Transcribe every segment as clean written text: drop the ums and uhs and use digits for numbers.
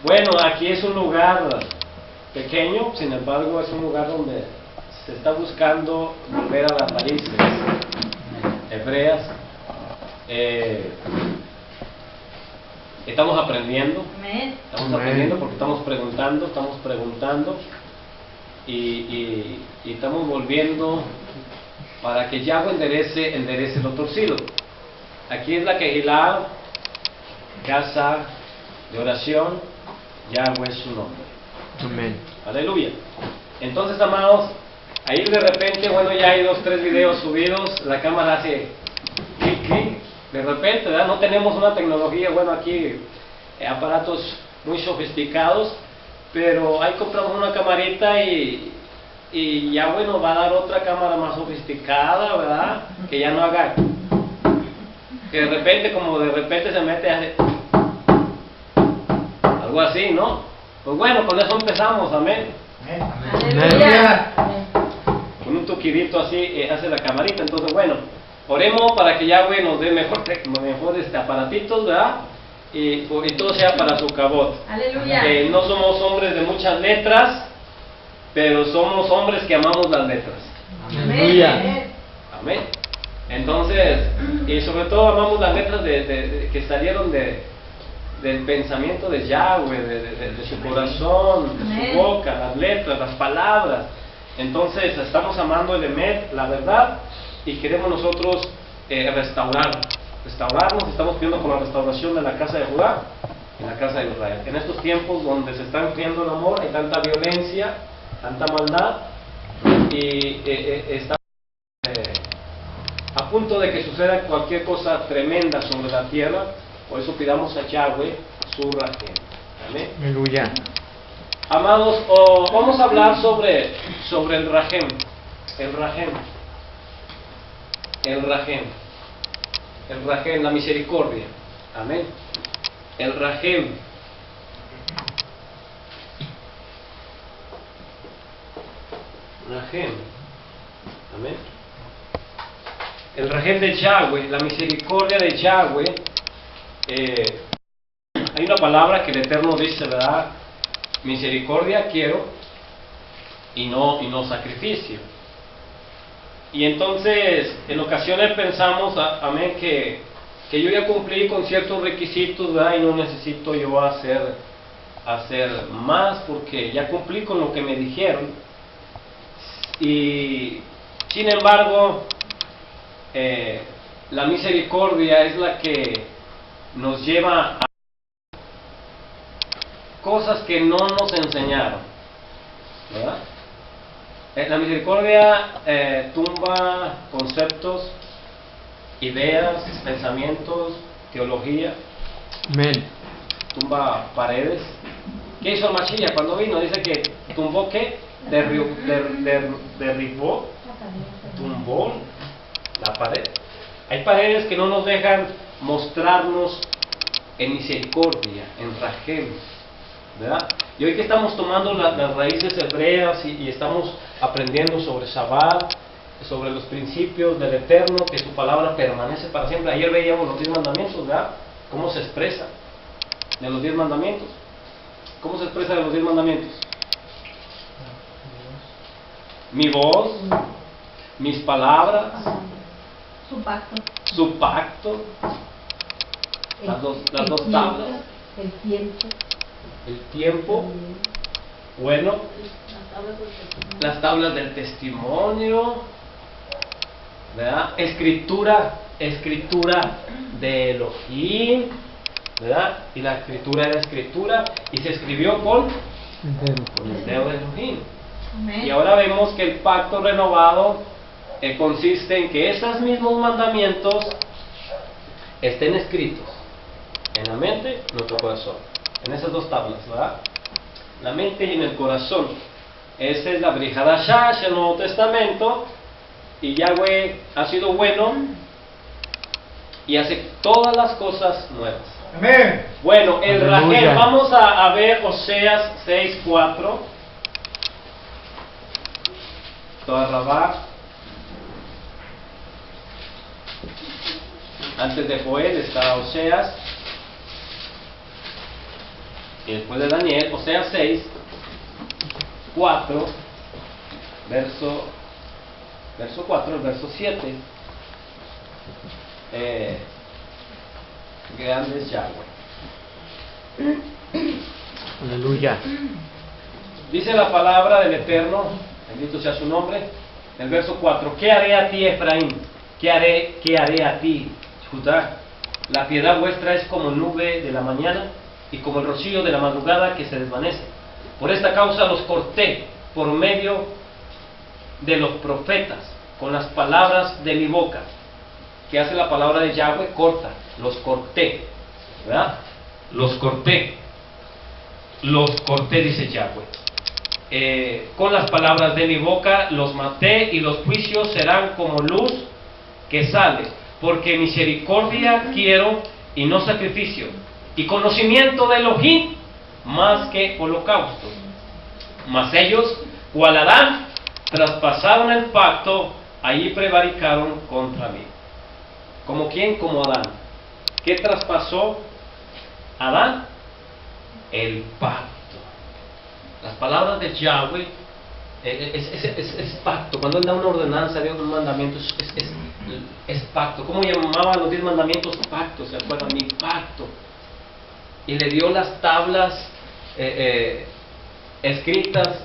Bueno, aquí es un lugar pequeño, sin embargo es un lugar donde se está buscando volver a las raíces hebreas. Estamos aprendiendo, porque estamos preguntando y estamos volviendo para que Yahweh enderece lo torcido. Aquí es la Kehilá, casa de oración, Yahweh es su nombre. Amén. Aleluya. Entonces, amados, ahí de repente, bueno, ya hay 2, 3 videos subidos, la cámara hace clic, de repente, ¿verdad? No tenemos una tecnología, bueno, aquí aparatos muy sofisticados, pero ahí compramos una camarita y ya, bueno, va a dar otra cámara más sofisticada, ¿verdad? Que ya no haga, que de repente se mete a hacer algo así, ¿no? Pues bueno, con eso empezamos, amén. Aleluya. Con un toquidito así hace la camarita. Entonces, bueno, oremos para que Yahweh nos dé mejor aparatitos, ¿verdad? Y todo sea para su cabot. Aleluya. No somos hombres de muchas letras, pero somos hombres que amamos las letras. Aleluya. Amén. Entonces, y sobre todo amamos las letras que salieron del pensamiento de Yahweh, de su corazón, de su boca, las letras, las palabras. Entonces estamos amando el Emet, la verdad, y queremos nosotros restaurarnos. Estamos pidiendo por la restauración de la casa de Judá y la casa de Israel. En estos tiempos donde se está enfriando el amor, hay tanta violencia, tanta maldad, y estamos a punto de que suceda cualquier cosa tremenda sobre la tierra. Por eso pidamos a Yahweh su Rahem. Amén. Aleluya. Amados, vamos a hablar sobre el Rahem. El Rahem, la misericordia. Amén. El Rahem. Amén. El Rahem de Yahweh, la misericordia de Yahweh. Hay una palabra que el Eterno dice, ¿verdad? Misericordia quiero y no sacrificio. Y entonces en ocasiones pensamos, amén, que yo ya cumplí con ciertos requisitos, ¿verdad? Y no necesito yo hacer más porque ya cumplí con lo que me dijeron. Y sin embargo, la misericordia es la que nos lleva a cosas que no nos enseñaron, ¿verdad? La misericordia tumba conceptos, ideas, pensamientos, teología. Amén. Tumba paredes. ¿Qué hizo el Mashiach cuando vino? Dice que tumbó, ¿qué? Derribó, tumbó la pared. Hay paredes que no nos dejan mostrarnos en misericordia, en Rahem, ¿verdad? Y hoy que estamos tomando las raíces hebreas y estamos aprendiendo sobre Shabbat, sobre los principios del Eterno, que su palabra permanece para siempre. Ayer veíamos los 10 mandamientos, ¿verdad? ¿Cómo se expresa de los 10 mandamientos? ¿Cómo se expresa de los 10 mandamientos? Mi voz, mis palabras, su pacto, las dos tablas, el tiempo, bueno, las tablas del testimonio, ¿verdad? Escritura de Elohim, ¿verdad? Y la escritura era escritura y se escribió con el dedo de Elohim. Y ahora vemos que el pacto renovado consiste en que esos mismos mandamientos estén escritos en la mente, en nuestro corazón, en esas dos tablas, ¿verdad? La mente y en el corazón. Esa es la Brit Hadashah, el Nuevo Testamento, y Yahweh ha sido bueno y hace todas las cosas nuevas. Amén. Bueno, el Aleluya. Rahem, vamos a ver Oseas 6:4. Toda Rabá. Antes de Joel está Oseas y después de Daniel, Oseas 6, 4, verso 4, el verso 7. Grande es Yahweh. Aleluya. Dice la palabra del Eterno, bendito sea su nombre, en el verso 4: ¿Qué haré a ti, Efraín? ¿Qué haré a ti, Judá? La piedad vuestra es como nube de la mañana y como el rocío de la madrugada que se desvanece. Por esta causa los corté por medio de los profetas, con las palabras de mi boca. ¿Qué hace la palabra de Yahweh? Corta, los corté, ¿verdad? Los corté, dice Yahweh. Con las palabras de mi boca los maté, y los juicios serán como luz que sale, porque misericordia quiero y no sacrificio, y conocimiento de Elohim más que holocausto. Mas ellos, cual Adán, traspasaron el pacto, allí prevaricaron contra mí. ¿Como quién? Como Adán. ¿Qué traspasó Adán? El pacto. Las palabras de Yahweh es pacto. Cuando Él da una ordenanza, da un mandamiento, es pacto. ¿Cómo llamaban los 10 mandamientos? Pacto, ¿se acuerdan? Mi pacto. Y le dio las tablas escritas,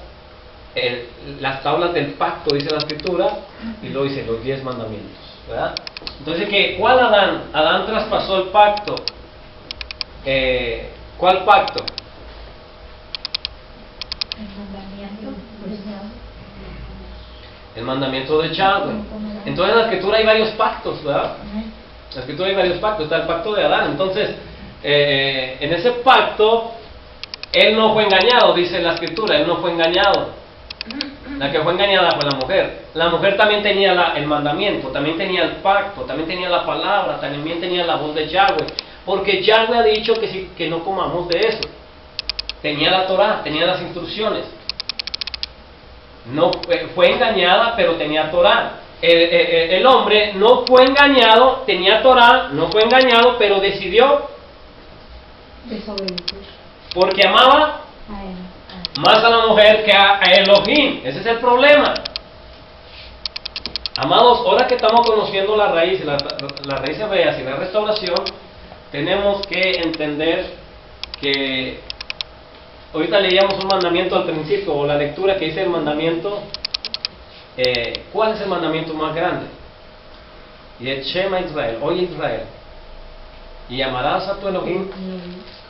las tablas del pacto, dice la Escritura, y luego dice los 10 mandamientos, ¿verdad? Entonces, ¿cuál Adán? Adán traspasó el pacto. ¿Cuál pacto? El mandamiento de Yahweh. Entonces en la Escritura hay varios pactos, ¿verdad? En la Escritura hay varios pactos. Está el pacto de Adán. Entonces, en ese pacto, él no fue engañado, dice la Escritura. Él no fue engañado. La que fue engañada fue la mujer. La mujer también tenía el mandamiento, también tenía el pacto, también tenía la palabra, también tenía la voz de Yahweh. Porque Yahweh ha dicho que no comamos de eso. Tenía la Torah, tenía las instrucciones. No fue engañada, pero tenía Torah. El hombre no fue engañado, tenía Torah, no fue engañado, pero decidió desobedecer porque amaba a él. más a la mujer que a Elohim. Ese es el problema. Amados, ahora que estamos conociendo la raíz hebreas y la restauración, tenemos que entender que ahorita leíamos un mandamiento al principio, o la lectura que dice el mandamiento. ¿Cuál es el mandamiento más grande? Y el Shema Israel, oye Israel, y amarás a tu Elohim,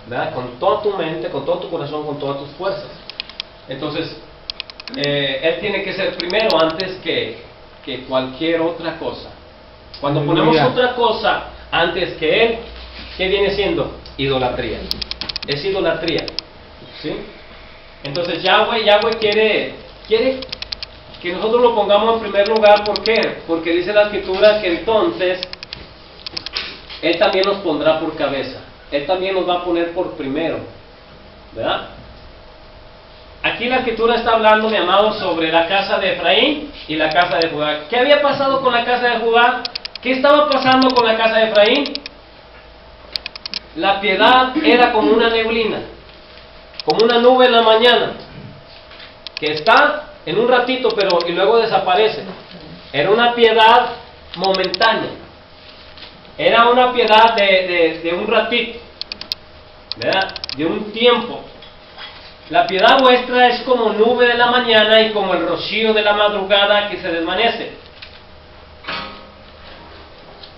¿verdad? Con toda tu mente, con todo tu corazón, con todas tus fuerzas. Entonces, Él tiene que ser primero antes que cualquier otra cosa. Cuando ponemos otra cosa antes que Él, ¿qué viene siendo? Idolatría. Es idolatría, ¿sí? Entonces Yahweh quiere que nosotros lo pongamos en primer lugar. ¿Por qué? Porque dice la Escritura que entonces Él también nos pondrá por cabeza. Él también nos va a poner por primero, ¿verdad? Aquí la Escritura está hablando, mi amado, sobre la casa de Efraín y la casa de Judá. ¿Qué había pasado con la casa de Judá? ¿Qué estaba pasando con la casa de Efraín? La piedad era como una neblina, como una nube en la mañana, que está en un ratito, y luego desaparece. Era una piedad momentánea. Era una piedad de un ratito, ¿verdad? De un tiempo. La piedad vuestra es como nube de la mañana y como el rocío de la madrugada que se desvanece.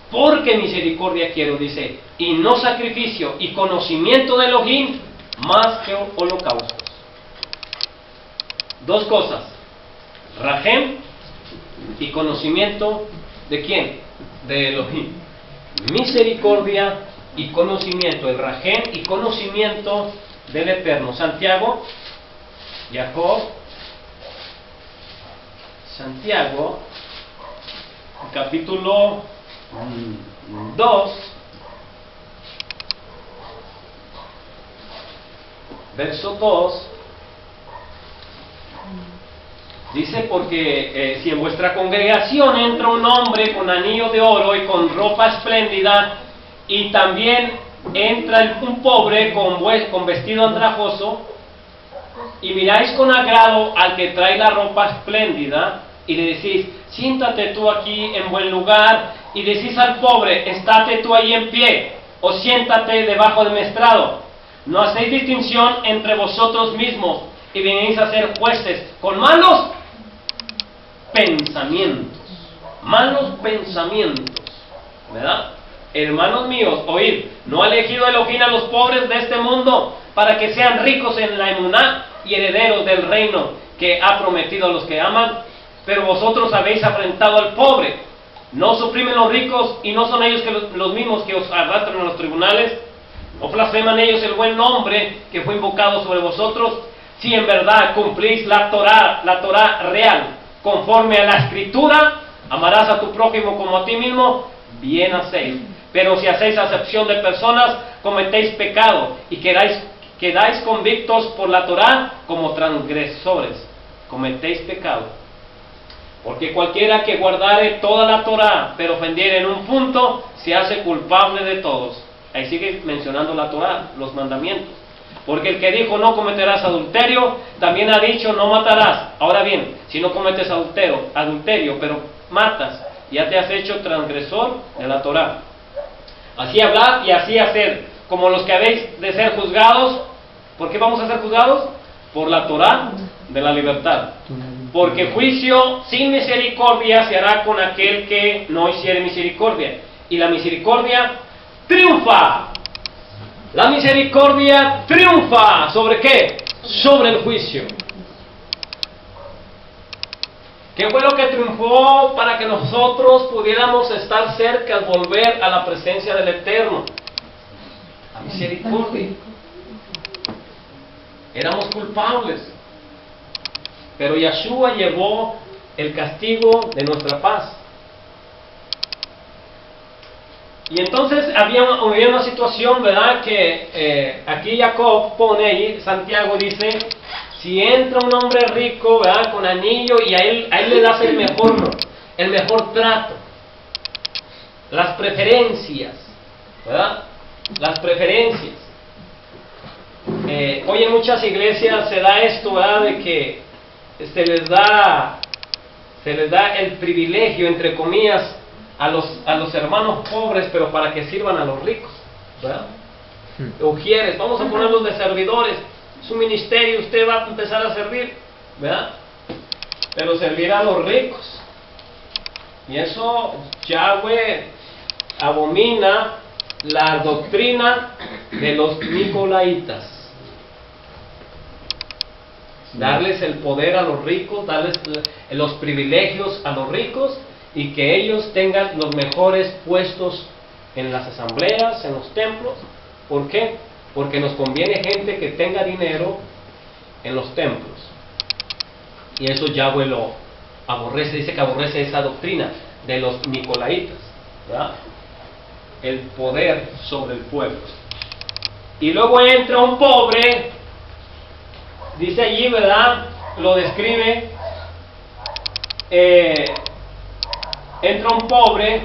Porque misericordia quiero, dice, y no sacrificio, y conocimiento de Elohim más que holocaustos. Dos cosas: Rahem y conocimiento ¿de quién? De Elohim. Misericordia y conocimiento, el Rahem y conocimiento del Eterno. Santiago, capítulo 2, verso 2, dice: porque si en vuestra congregación entra un hombre con anillo de oro y con ropa espléndida, y también entra un pobre con vestido andrajoso, y miráis con agrado al que trae la ropa espléndida, y le decís, siéntate tú aquí en buen lugar, y decís al pobre, estate tú ahí en pie, o siéntate debajo del mi estrado. No hacéis distinción entre vosotros mismos, y venís a ser jueces con malos pensamientos. Malos pensamientos, ¿verdad? Hermanos míos, oíd, ¿no ha elegido Elohim a los pobres de este mundo para que sean ricos en la emuná y herederos del reino que ha prometido a los que aman? Pero vosotros habéis afrentado al pobre. ¿No suprimen los ricos y no son ellos los mismos que os arrastran a los tribunales? ¿No blasfeman ellos el buen nombre que fue invocado sobre vosotros? Si en verdad cumplís la Torá real, conforme a la Escritura, amarás a tu prójimo como a ti mismo, bien hacéis. Pero si hacéis acepción de personas, cometéis pecado y quedáis convictos por la Torá como transgresores. Cometéis pecado. Porque cualquiera que guardare toda la Torá, pero ofendiere en un punto, se hace culpable de todos. Ahí sigue mencionando la Torá, los mandamientos. Porque el que dijo no cometerás adulterio, también ha dicho no matarás. Ahora bien, si no cometes adulterio, pero matas, ya te has hecho transgresor de la Torá. Así hablad y así hacer, como los que habéis de ser juzgados. ¿Por qué vamos a ser juzgados? Por la Torá de la libertad. Porque juicio sin misericordia se hará con aquel que no hiciere misericordia. Y la misericordia triunfa. La misericordia triunfa. ¿Sobre qué? Sobre el juicio. ¿Qué fue lo que triunfó para que nosotros pudiéramos estar cerca al volver a la presencia del Eterno? La misericordia. Éramos culpables, pero Yeshua llevó el castigo de nuestra paz. Y entonces había una situación, ¿verdad? Que aquí Jacob pone ahí, Santiago dice, si entra un hombre rico, ¿verdad? Con anillo, y a él le das el mejor trato, las preferencias, ¿verdad? Las preferencias. Hoy en muchas iglesias se da esto, ¿verdad? De que se les da el privilegio, entre comillas, a los hermanos pobres, pero para que sirvan a los ricos, ¿verdad? Ujieres, vamos a ponerlos de servidores. Su ministerio, usted va a empezar a servir, ¿verdad? Pero servir a los ricos. Y eso Yahweh abomina la doctrina de los nicolaitas. Darles el poder a los ricos, darles los privilegios a los ricos y que ellos tengan los mejores puestos en las asambleas, en los templos. ¿Por qué? Porque nos conviene gente que tenga dinero en los templos. Y eso Yahweh lo aborrece, dice que aborrece esa doctrina de los nicolaitas, ¿verdad? El poder sobre el pueblo. Y luego entra un pobre, dice allí, ¿verdad? Lo describe. Entra un pobre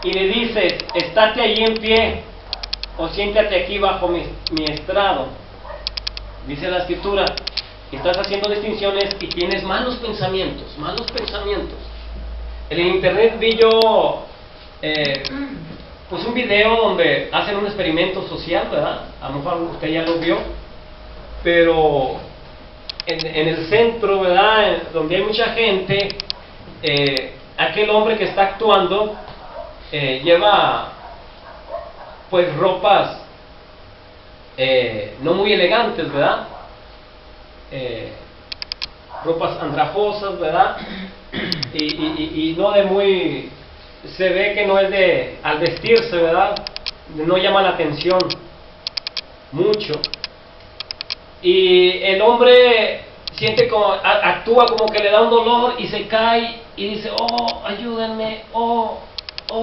y le dice, estate allí en pie o siéntate aquí bajo mi estrado. Dice la escritura, estás haciendo distinciones y tienes malos pensamientos. En el internet vi yo pues un video donde hacen un experimento social, ¿verdad? A lo mejor usted ya lo vio, pero en el centro, ¿verdad? Donde hay mucha gente, aquel hombre que está actuando lleva pues ropas no muy elegantes, ¿verdad? Ropas andrajosas, ¿verdad? Y no de muy... Se ve que no es de... Al vestirse, ¿verdad? No llama la atención mucho. Y el hombre siente como... Actúa como que le da un dolor y se cae y dice, oh, ayúdenme, oh,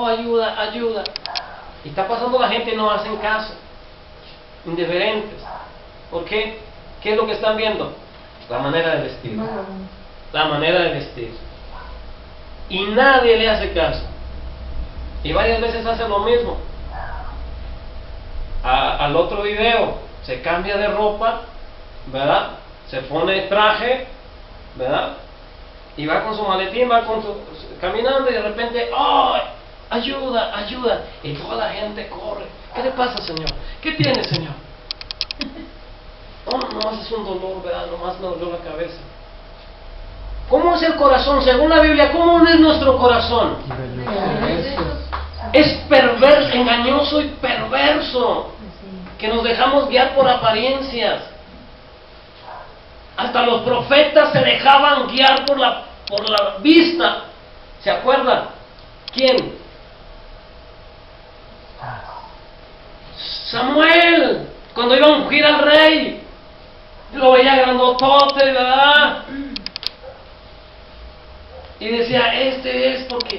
ayuda. Y está pasando la gente y no hacen caso. Indiferentes. ¿Por qué? ¿Qué es lo que están viendo? La manera de vestir. La manera de vestir. Y nadie le hace caso. Y varias veces hace lo mismo. al otro video, se cambia de ropa, ¿verdad? Se pone traje, ¿verdad? Y va con su maletín, caminando y de repente, ¡ay! Ayuda, ayuda. Y toda la gente corre. ¿Qué le pasa, Señor? ¿Qué tiene, Señor? No, nomás es un dolor, ¿verdad? Nomás me dolió la cabeza. ¿Cómo es el corazón? Según la Biblia, ¿cómo es nuestro corazón? Es perverso, engañoso y perverso. Que nos dejamos guiar por apariencias. Hasta los profetas se dejaban guiar por la vista. ¿Se acuerdan? ¿Quién? Samuel, cuando iba a ungir al rey, lo veía grandotote, ¿verdad? Y decía, este es porque,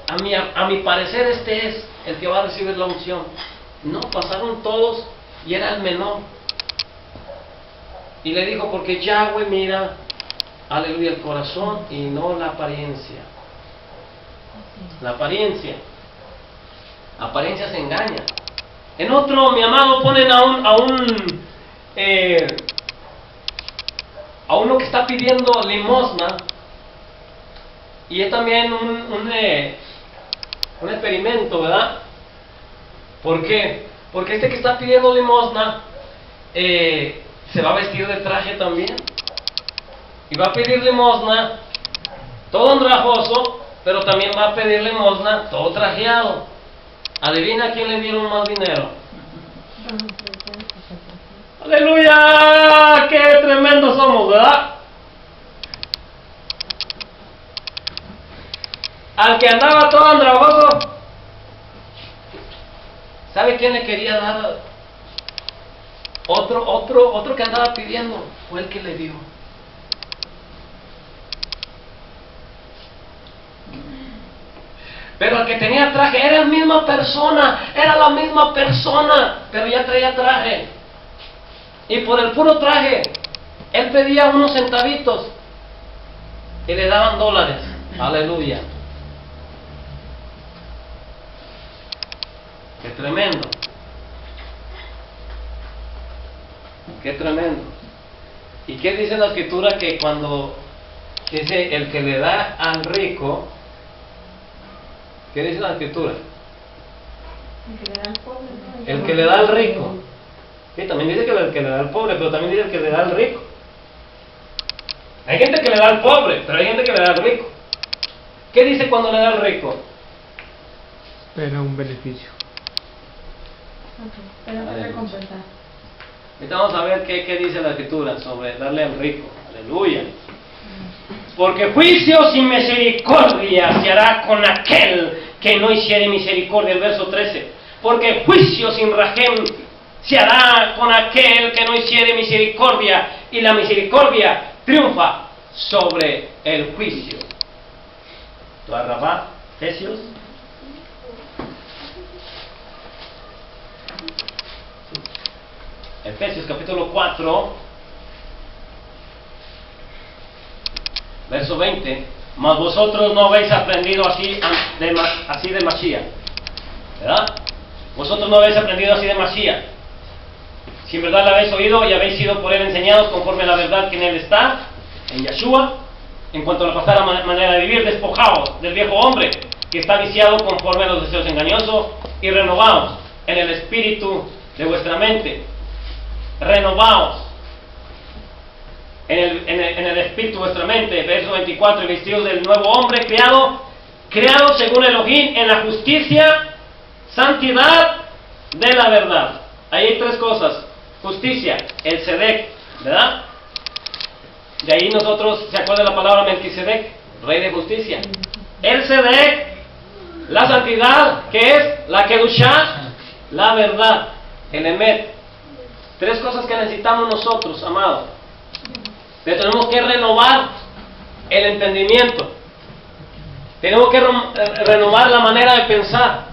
a mi parecer este es el que va a recibir la unción. No, pasaron todos y era el menor. Y le dijo, porque Yahweh mira, aleluya, el corazón y no la apariencia. La apariencia se engaña. En otro, mi amado, ponen a uno que está pidiendo limosna. Y es también un experimento, ¿verdad? ¿Por qué? Porque este que está pidiendo limosna se va a vestir de traje también. Y va a pedir limosna todo andrajoso, pero también va a pedir limosna todo trajeado. Adivina a quién le dieron más dinero. ¡Aleluya! ¡Qué tremendos somos!, ¿verdad? Al que andaba todo andrajoso, ¿sabe quién le quería dar? Otro que andaba pidiendo, fue el que le dio. Pero el que tenía traje era la misma persona, pero ya traía traje. Y por el puro traje, él pedía unos centavitos y le daban dólares. Aleluya. Qué tremendo. Qué tremendo. ¿Y qué dice la escritura? Que cuando dice el que le da al rico, ¿qué dice la escritura? El que le da al pobre. El que le da al rico. Sí, también dice que el que le da al pobre, pero también dice el que le da al rico. Hay gente que le da al pobre, pero hay gente que le da al rico. ¿Qué dice cuando le da al rico? Espera un beneficio. Pero recompensar. Ahorita vamos a ver qué dice la escritura sobre darle al rico. Aleluya. Porque juicio sin misericordia se hará con aquel que no hiciere misericordia. El verso 13. Porque juicio sin rajem se hará con aquel que no hiciere misericordia. Y la misericordia triunfa sobre el juicio. ¿Tu arrabá, Efesios? Efesios capítulo 4, verso 20. Mas vosotros no habéis aprendido así de Mashiach, ¿verdad? Vosotros no habéis aprendido así de Mashiach. Si en verdad la habéis oído y habéis sido por él enseñados conforme a la verdad que en él está, en Yeshua, en cuanto a la pasada manera de vivir, despojaos del viejo hombre que está viciado conforme a los deseos engañosos y renovaos en el espíritu de vuestra mente. Renovaos en el espíritu de vuestra mente. Verso 24. Y vestidos del nuevo hombre creado según Elohim en la justicia, santidad de la verdad. Ahí hay tres cosas. Justicia, el Sedec, ¿verdad? De ahí nosotros, ¿se acuerda la palabra Melquisedec? Rey de justicia. El Sedec, la santidad, que es la Kedushá, la verdad, el Emet. Tres cosas que necesitamos nosotros, amados. Tenemos que renovar el entendimiento. Tenemos que renovar la manera de pensar,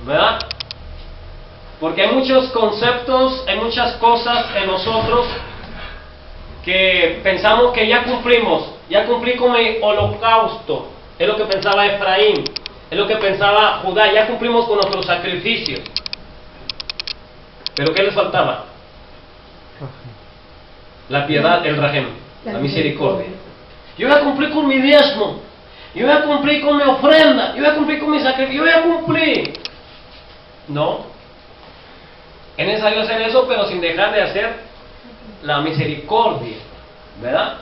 ¿verdad? Porque hay muchos conceptos, hay muchas cosas en nosotros que pensamos que ya cumplí con mi holocausto. Es lo que pensaba Efraín, es lo que pensaba Judá, ya cumplimos con nuestros sacrificios. ¿Pero qué les faltaba? La piedad, el rajem, la misericordia. Yo voy a cumplir con mi diezmo, yo voy a cumplir con mi ofrenda, yo voy a cumplir con mi sacrificio, yo voy a cumplir. No. Es necesario hacer eso, pero sin dejar de hacer la misericordia, ¿verdad?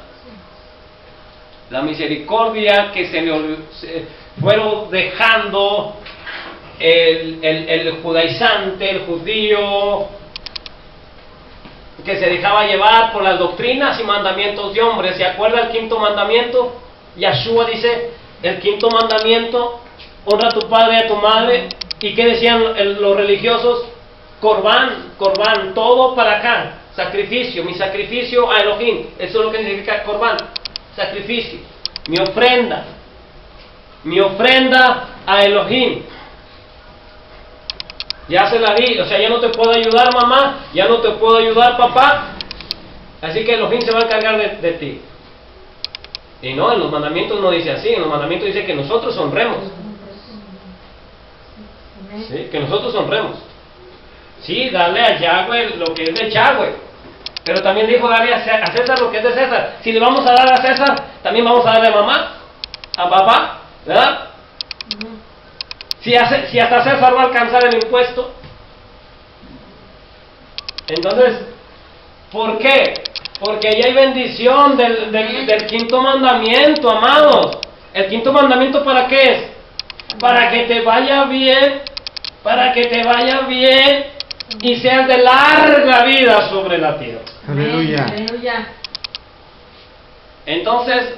La misericordia que se fueron dejando el judaizante, el judío, que se dejaba llevar por las doctrinas y mandamientos de hombres. ¿Se acuerda el quinto mandamiento? Yahshua dice, el quinto mandamiento, honra a tu padre y a tu madre. ¿Y qué decían los religiosos? Corbán, corbán, todo para acá, sacrificio, mi sacrificio a Elohim. Eso es lo que significa corbán, sacrificio, mi ofrenda a Elohim. Ya se la di, o sea, ya no te puedo ayudar mamá, ya no te puedo ayudar papá, así que Elohim se va a encargar de ti. Y no, en los mandamientos no dice así, en los mandamientos dice que nosotros honremos. ¿Sí? Que nosotros honremos. Sí, darle a Yahweh lo que es de Yahweh, pero también dijo darle a César lo que es de César. Si le vamos a dar a César, también vamos a darle a mamá, a papá, ¿verdad? Si hasta César va a alcanzar el impuesto. Entonces, ¿por qué? Porque ahí hay bendición del quinto mandamiento, amados. ¿El quinto mandamiento para qué es? Para que te vaya bien, para que te vaya bien y seas de larga vida sobre la tierra. Aleluya. Aleluya. Entonces,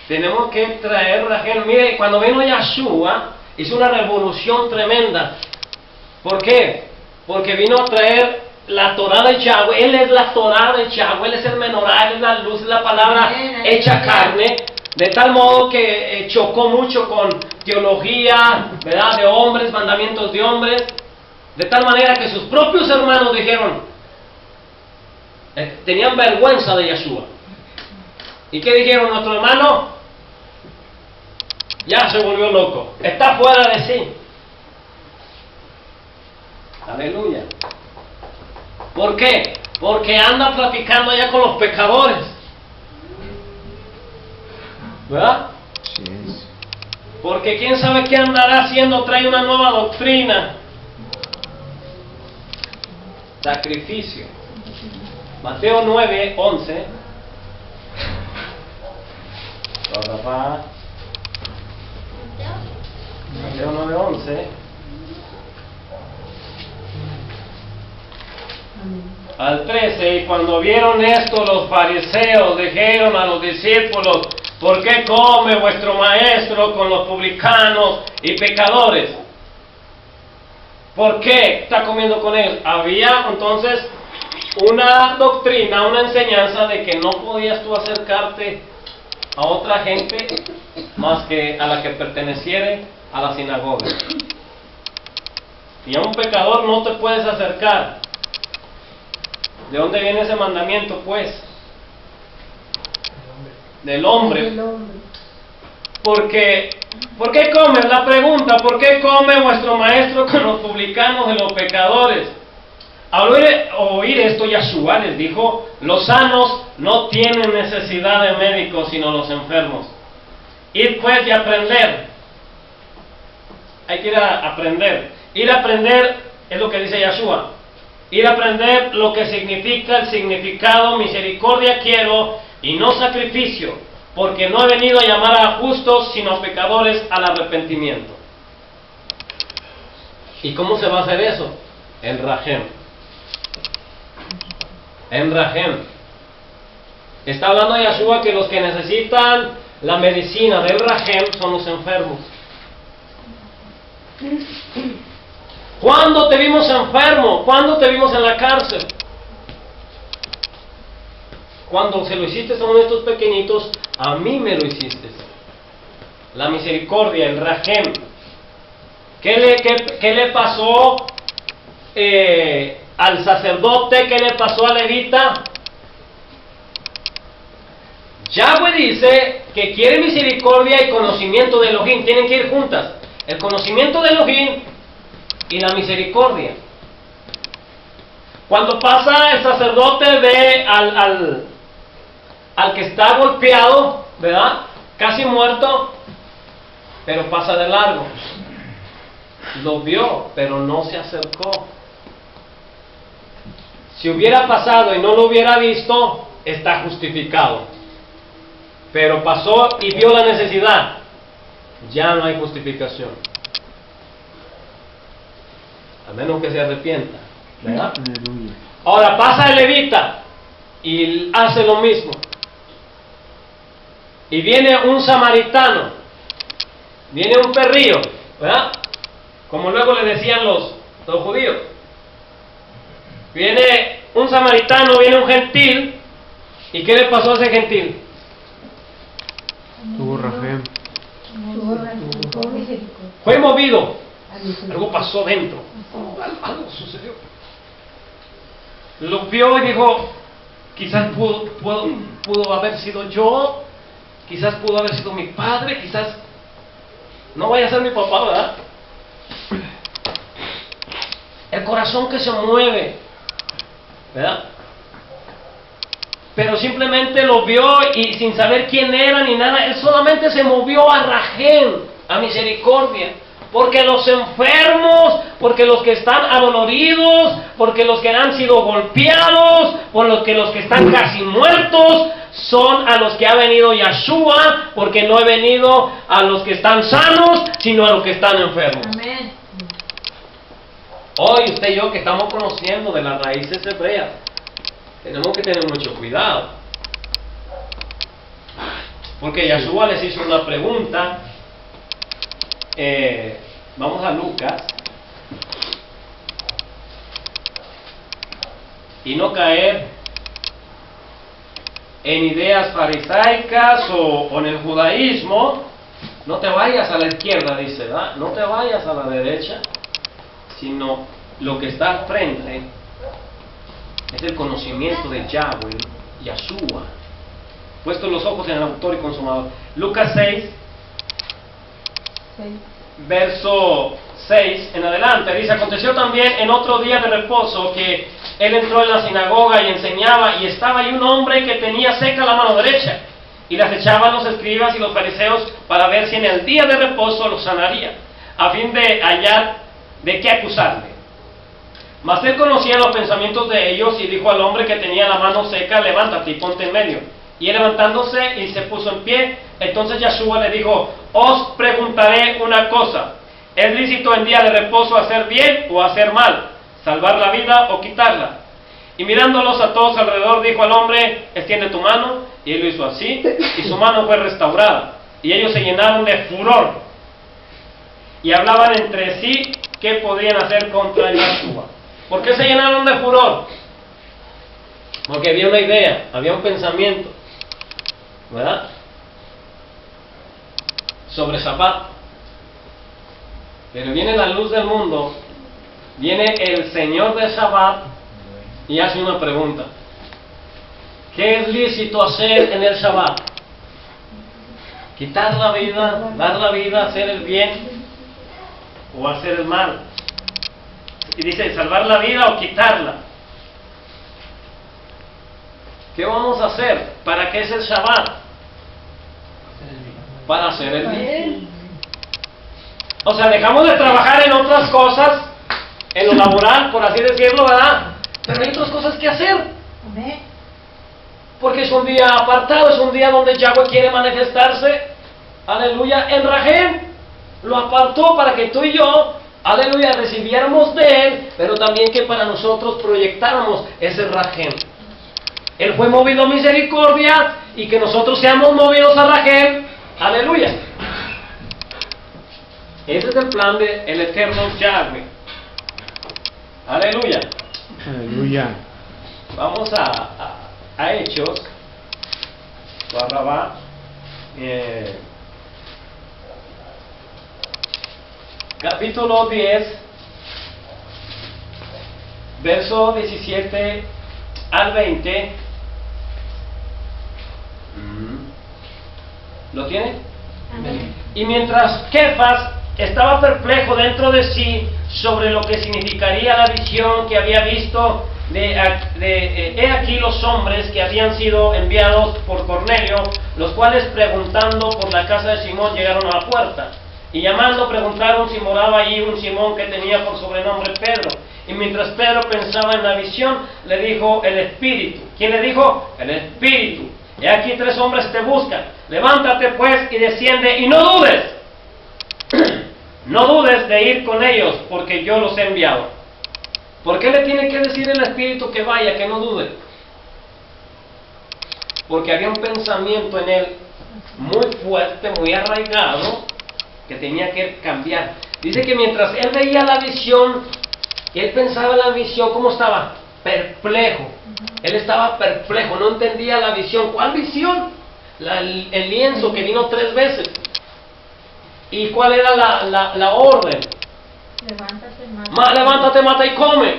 tenemos que traer Rachel. Mire, cuando vino Yahshua, hizo una revolución tremenda. ¿Por qué? Porque vino a traer la Torah de Yahweh. Él es la Torah de Yahweh, Él es el menorá, Él es la luz, es la palabra hecha carne. De tal modo que chocó mucho con teología, ¿verdad?, de hombres, mandamientos de hombres. De tal manera que sus propios hermanos dijeron, tenían vergüenza de Yahshua. ¿Y qué dijeron? Nuestro hermano ya se volvió loco, está fuera de sí. Aleluya. ¿Por qué? Porque anda platicando allá con los pecadores, ¿verdad? Sí es. Porque quién sabe qué andará haciendo, trae una nueva doctrina. Sacrificio. Mateo 9:11. Mateo 9:11. Al 13, y cuando vieron esto los fariseos dijeron a los discípulos, ¿por qué come vuestro maestro con los publicanos y pecadores? ¿Por qué está comiendo con ellos? Había entonces una doctrina, una enseñanza de que no podías tú acercarte a otra gente más que a la que perteneciere a la sinagoga. Y a un pecador no te puedes acercar. ¿De dónde viene ese mandamiento, pues? Del hombre. ¿Por qué come? La pregunta, ¿por qué come vuestro maestro con los publicanos y los pecadores? Al oír esto, Yahshua les dijo, los sanos no tienen necesidad de médicos, sino los enfermos. Ir pues y aprender. Hay que ir a aprender. Ir a aprender es lo que dice Yahshua. Ir a aprender lo que significa el significado, misericordia quiero y no sacrificio, porque no he venido a llamar a justos, sino a pecadores al arrepentimiento. ¿Y cómo se va a hacer eso? En Rahem. En Rahem. Está hablando Yahshua que los que necesitan la medicina del Rahem son los enfermos. ¿Cuándo te vimos enfermo? ¿Cuándo te vimos en la cárcel? Cuando se lo hiciste a uno de estos pequeñitos, a mí me lo hiciste. La misericordia, el Rahem. ¿Qué le pasó al sacerdote? ¿Qué le pasó a levita? Yahweh dice que quiere misericordia y conocimiento de Elohim. Tienen que ir juntas. El conocimiento de Elohim y la misericordia. Cuando pasa, el sacerdote ve al que está golpeado, ¿verdad? Casi muerto, pero pasa de largo. Lo vio, pero no se acercó. Si hubiera pasado y no lo hubiera visto, está justificado. Pero pasó y vio la necesidad, ya no hay justificación. A menos que se arrepienta, ¿verdad? Ahora pasa el levita y hace lo mismo. Y viene un samaritano, viene un perrillo, ¿verdad? Como luego le decían los judíos. Viene un samaritano, viene un gentil. ¿Y qué le pasó a ese gentil? Tuvo Rajem. Fue movido. Algo pasó dentro. Algo sucedió. Lo vio y dijo, quizás pudo haber sido yo, quizás pudo haber sido mi padre, quizás no vaya a ser mi papá, ¿verdad? El corazón que se mueve, ¿verdad? Pero simplemente lo vio y sin saber quién era ni nada, él solamente se movió a Rajem, a misericordia. Porque los enfermos, porque los que están adoloridos, porque los que han sido golpeados, por los que están casi muertos, son a los que ha venido Yeshua, porque no he venido a los que están sanos, sino a los que están enfermos. Amén. Hoy usted y yo que estamos conociendo de las raíces hebreas, tenemos que tener mucho cuidado. Porque Yeshua les hizo una pregunta. Vamos a Lucas y no caer en ideas farisaicas o en el judaísmo. No te vayas a la izquierda, dice, ¿verdad? No te vayas a la derecha, sino lo que está al frente es el conocimiento de Yahweh, Yeshua, puesto los ojos en el autor y consumador. Lucas 6 verso 6 en adelante, dice: aconteció también en otro día de reposo que él entró en la sinagoga y enseñaba, y estaba ahí un hombre que tenía seca la mano derecha, y las echaban los escribas y los fariseos para ver si en el día de reposo lo sanaría, a fin de hallar de qué acusarle. Mas él conocía los pensamientos de ellos y dijo al hombre que tenía la mano seca: levántate y ponte en medio. Y él levantándose y se puso en pie. Entonces Yeshua le dijo: os preguntaré una cosa, ¿es lícito en día de reposo hacer bien o hacer mal, salvar la vida o quitarla? Y mirándolos a todos alrededor dijo al hombre: extiende tu mano. Y él lo hizo así, y su mano fue restaurada. Y ellos se llenaron de furor y hablaban entre sí qué podrían hacer contra Yeshua. ¿Por qué se llenaron de furor? Porque había una idea, había un pensamiento, ¿verdad?, sobre Shabbat. Pero viene la luz del mundo, viene el Señor de Shabbat y hace una pregunta: ¿qué es lícito hacer en el Shabbat? ¿Quitar la vida, dar la vida, hacer el bien o hacer el mal? Y dice: salvar la vida o quitarla. ¿Qué vamos a hacer? ¿Para qué es el Shabbat? Para hacer el bien. O sea, dejamos de trabajar en otras cosas, en lo laboral, por así decirlo, ¿verdad? Pero hay otras cosas que hacer. Porque es un día apartado, es un día donde Yahweh quiere manifestarse, aleluya, en Rajem. Lo apartó para que tú y yo, aleluya, recibiéramos de Él, pero también que para nosotros proyectáramos ese Rajem. Él fue movido a misericordia y que nosotros seamos movidos a Rajem, aleluya. Ese es el plan del eterno Yahweh, aleluya. Aleluya. Vamos a Hechos, Barrabá, capítulo 10, verso 17 al 20. ¿Lo tiene? Amén. Y mientras Kefas estaba perplejo dentro de sí sobre lo que significaría la visión que había visto, He aquí los hombres que habían sido enviados por Cornelio, los cuales preguntando por la casa de Simón llegaron a la puerta. Y llamando preguntaron si moraba allí un Simón que tenía por sobrenombre Pedro. Y mientras Pedro pensaba en la visión, le dijo el Espíritu. ¿Quién le dijo? El Espíritu. He aquí 3 hombres te buscan. Levántate pues y desciende y no dudes. No dudes de ir con ellos, porque yo los he enviado. ¿Por qué le tiene que decir el Espíritu que vaya, que no dude? Porque había un pensamiento en él muy fuerte, muy arraigado, que tenía que cambiar. Dice que mientras él veía la visión, él pensaba en la visión, ¿cómo estaba? Perplejo. Él estaba perplejo, no entendía la visión. ¿Cuál visión? El lienzo que vino 3 veces. ¿Y cuál era la orden? Levántate, mata y come.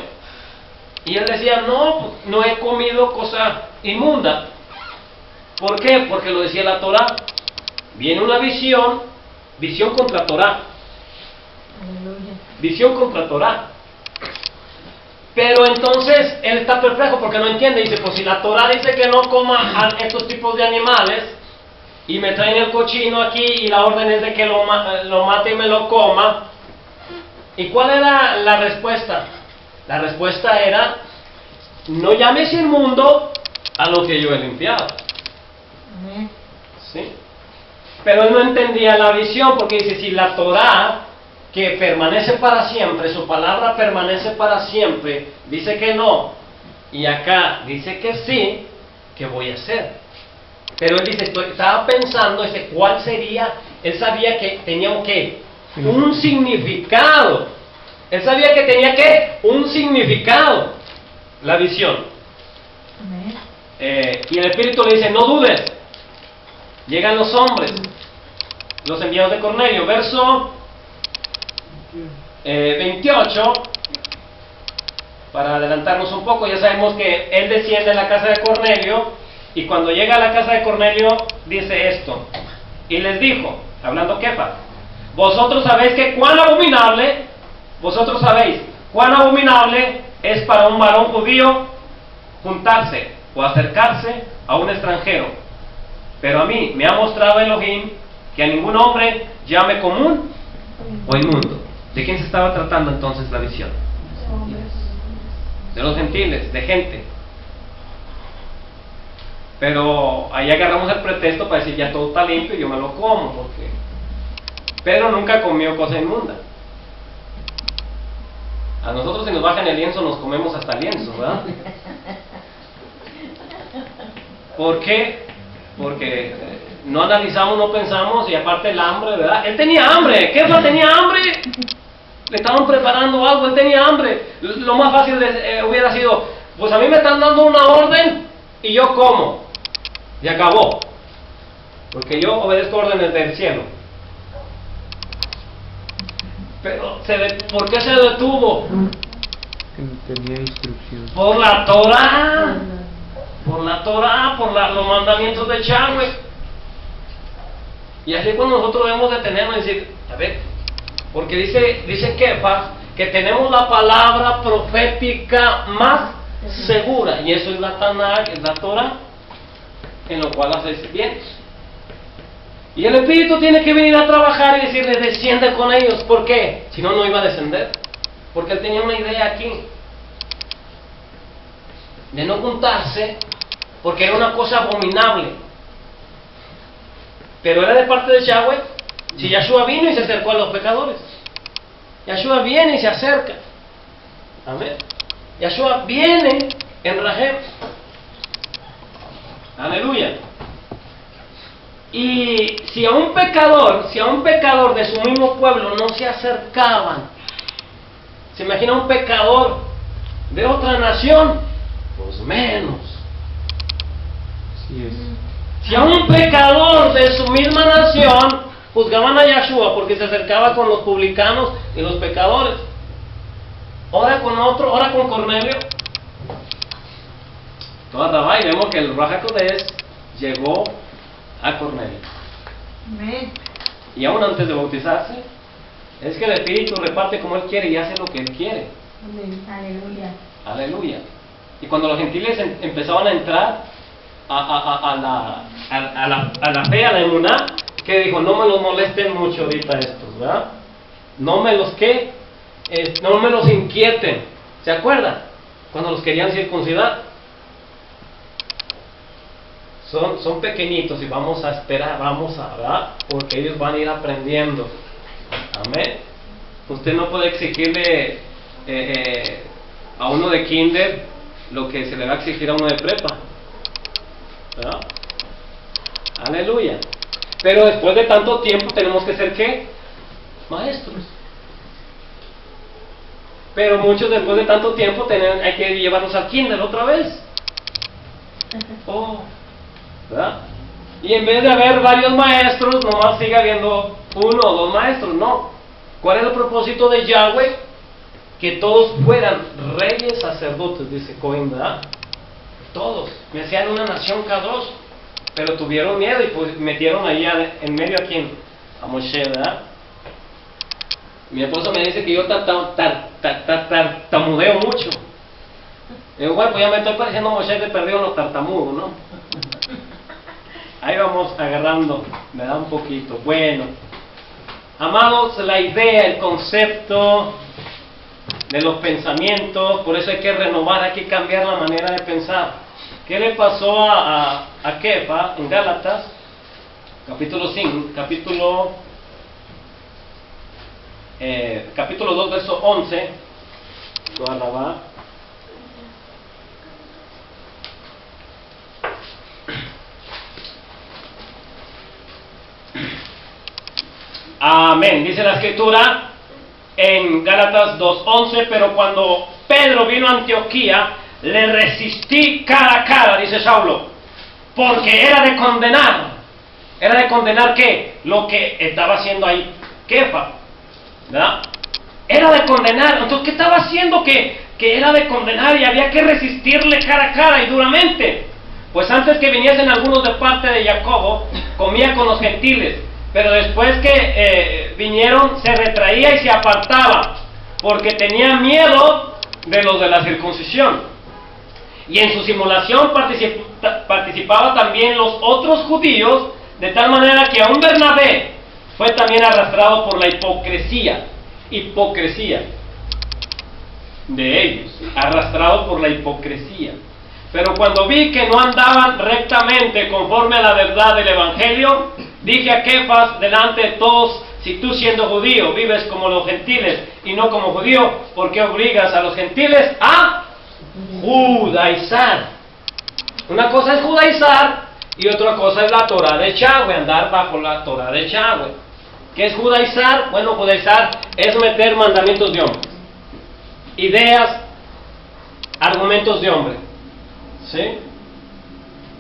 Y él decía, no he comido cosa inmunda. ¿Por qué? Porque lo decía la Torá. Viene una visión contra Torá. Visión contra Torá. Pero entonces él está perplejo porque no entiende. Dice, pues si la Torá dice que no coma a estos tipos de animales, y me traen el cochino aquí y la orden es de que lo mate y me lo coma. ¿Y cuál era la respuesta? La respuesta era, no llames inmundo a lo que yo he limpiado. ¿Sí? Pero él no entendía la visión, porque dice, si la Torá, que permanece para siempre, su palabra permanece para siempre, dice que no, y acá dice que sí, ¿qué voy a hacer? Pero él dice, estaba pensando, dice, ¿cuál sería? Él sabía que tenía un significado. Él sabía que tenía un significado, la visión. Y el Espíritu le dice, no dudes. Llegan los hombres, los enviados de Cornelio, verso 28, para adelantarnos un poco. Ya sabemos que él desciende a la casa de Cornelio, y cuando llega a la casa de Cornelio dice esto, y les dijo, hablando Kefa, vosotros sabéis cuán abominable es para un varón judío juntarse o acercarse a un extranjero, pero a mí me ha mostrado Elohim que a ningún hombre llame común o inmundo. ¿De quién se estaba tratando entonces la visión? De los gentiles, de gente. Pero ahí agarramos el pretexto para decir, ya todo está limpio y yo me lo como, porque Pedro nunca comió cosa inmunda. A nosotros si nos bajan el lienzo nos comemos hasta el lienzo, ¿verdad? ¿Por qué? Porque no analizamos, no pensamos, y aparte el hambre, ¿verdad? Él tenía hambre. ¿Qué fue? ¿Tenía hambre? Le estaban preparando algo, él tenía hambre. Lo más fácil hubiera sido, pues a mí me están dando una orden y yo como. Y acabó. Porque yo obedezco órdenes del cielo. Pero, ¿por qué se detuvo? Que tenía instrucciones. Por la Torá. Por los mandamientos de Yahweh. Y así cuando nosotros debemos detenernos y decir, a ver, porque dice Kefa que tenemos la palabra profética más segura, y eso es la Tanakh, es la Torá, en lo cual haces bien. Y el Espíritu tiene que venir a trabajar y decirle, desciende con ellos. ¿Por qué? Si no, no iba a descender. Porque él tenía una idea aquí de no juntarse, porque era una cosa abominable. Pero era de parte de Yahweh. Si Yahshua vino y se acercó a los pecadores, Yahshua viene y se acerca. Amén. Yahshua viene en Rahem. Aleluya. Y si a un pecador de su mismo pueblo no se acercaban, ¿se imagina un pecador de otra nación? Pues menos. Así es. Si a un pecador de su misma nación juzgaban a Yahshua porque se acercaba con los publicanos y los pecadores, ahora con otro, ahora con Cornelio, toda Rabá, y vemos que el Ruach HaKodesh llegó a Cornelio. Amén. Y aún antes de bautizarse, es que el Espíritu reparte como Él quiere y hace lo que Él quiere. Aleluya. Aleluya. Y cuando los gentiles empezaban a entrar a la fe, a la emuná, que dijo, no me los molesten mucho ahorita estos, ¿verdad? No me los no me los inquieten. ¿Se acuerdan? Cuando los querían circuncidar. Son pequeñitos y vamos a esperar, ¿verdad? Porque ellos van a ir aprendiendo. Amén. Usted no puede exigirle a uno de kinder lo que se le va a exigir a uno de prepa, ¿verdad? Aleluya. Pero después de tanto tiempo tenemos que ser ¿qué? Maestros. Pero muchos después de tanto tiempo hay que llevarlos al kinder otra vez. ¿Verdad? Y en vez de haber varios maestros, nomás sigue habiendo uno o dos maestros. No. ¿Cuál es el propósito de Yahweh? Que todos fueran reyes, sacerdotes, dice Cohen, ¿verdad? Todos. Me hacían una nación K2, pero tuvieron miedo y pues metieron ahí en medio a quién? A Moshe, ¿verdad? Mi esposo me dice que yo tartamudeo mucho. Digo, bueno, pues ya me estoy pareciendo a Moshe de perdido en los tartamudos, ¿no? Ahí vamos agarrando, me da un poquito. Bueno, amados, la idea, el concepto de los pensamientos, por eso hay que renovar, hay que cambiar la manera de pensar. ¿Qué le pasó a Kefa en Gálatas? Capítulo 2, verso 11. Amén. Dice la escritura en Gálatas 2:11, pero cuando Pedro vino a Antioquía, le resistí cara a cara, dice Saulo, porque era de condenar. ¿Era de condenar qué? Lo que estaba haciendo ahí Kefa, ¿verdad? Era de condenar. Entonces, ¿qué estaba haciendo que era de condenar y había que resistirle cara a cara y duramente? Pues antes que viniesen algunos de parte de Jacobo, comía con los gentiles, pero después que vinieron, se retraía y se apartaba, porque tenía miedo de los de la circuncisión. Y en su simulación participaba también los otros judíos, de tal manera que aún Bernabé fue también arrastrado por la hipocresía de ellos, arrastrado por la hipocresía. Pero cuando vi que no andaban rectamente conforme a la verdad del Evangelio, dije a Kefas delante de todos, si tú siendo judío vives como los gentiles y no como judío, ¿por qué obligas a los gentiles a judaizar? Una cosa es judaizar y otra cosa es la Torah de Yahweh, andar bajo la Torah de Yahweh. ¿Qué es judaizar? Bueno, judaizar es meter mandamientos de hombre, ideas, argumentos de hombre. ¿Sí?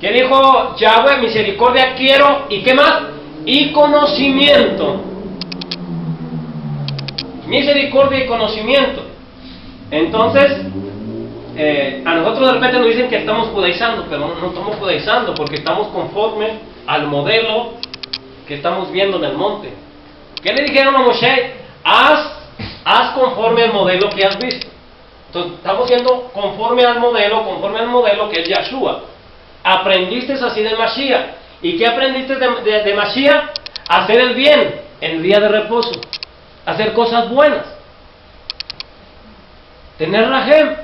¿Qué dijo Yahweh? Misericordia quiero, ¿y qué más? Y conocimiento. Misericordia y conocimiento. Entonces, a nosotros de repente nos dicen que estamos judaizando, pero no estamos judaizando, porque estamos conforme al modelo que estamos viendo en el monte. ¿Qué le dijeron a Moshe? Haz conforme al modelo que has visto. Entonces, estamos siendo conforme al modelo que es Yahshua. Aprendiste así de Mashiach. ¿Y qué aprendiste de Mashiach? Hacer el bien en el día de reposo. Hacer cosas buenas. Tener rajem.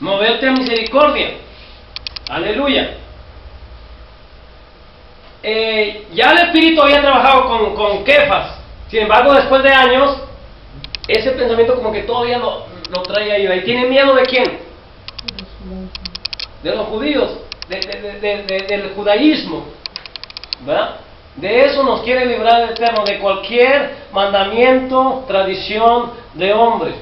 Moverte a misericordia. Aleluya. Ya el Espíritu había trabajado con Kefas. Sin embargo, después de años, ese pensamiento como que todavía lo trae ahí. ¿Tiene miedo de quién? De los judíos, del judaísmo, ¿verdad? De eso nos quiere librar el Eterno, de cualquier mandamiento, tradición de hombre.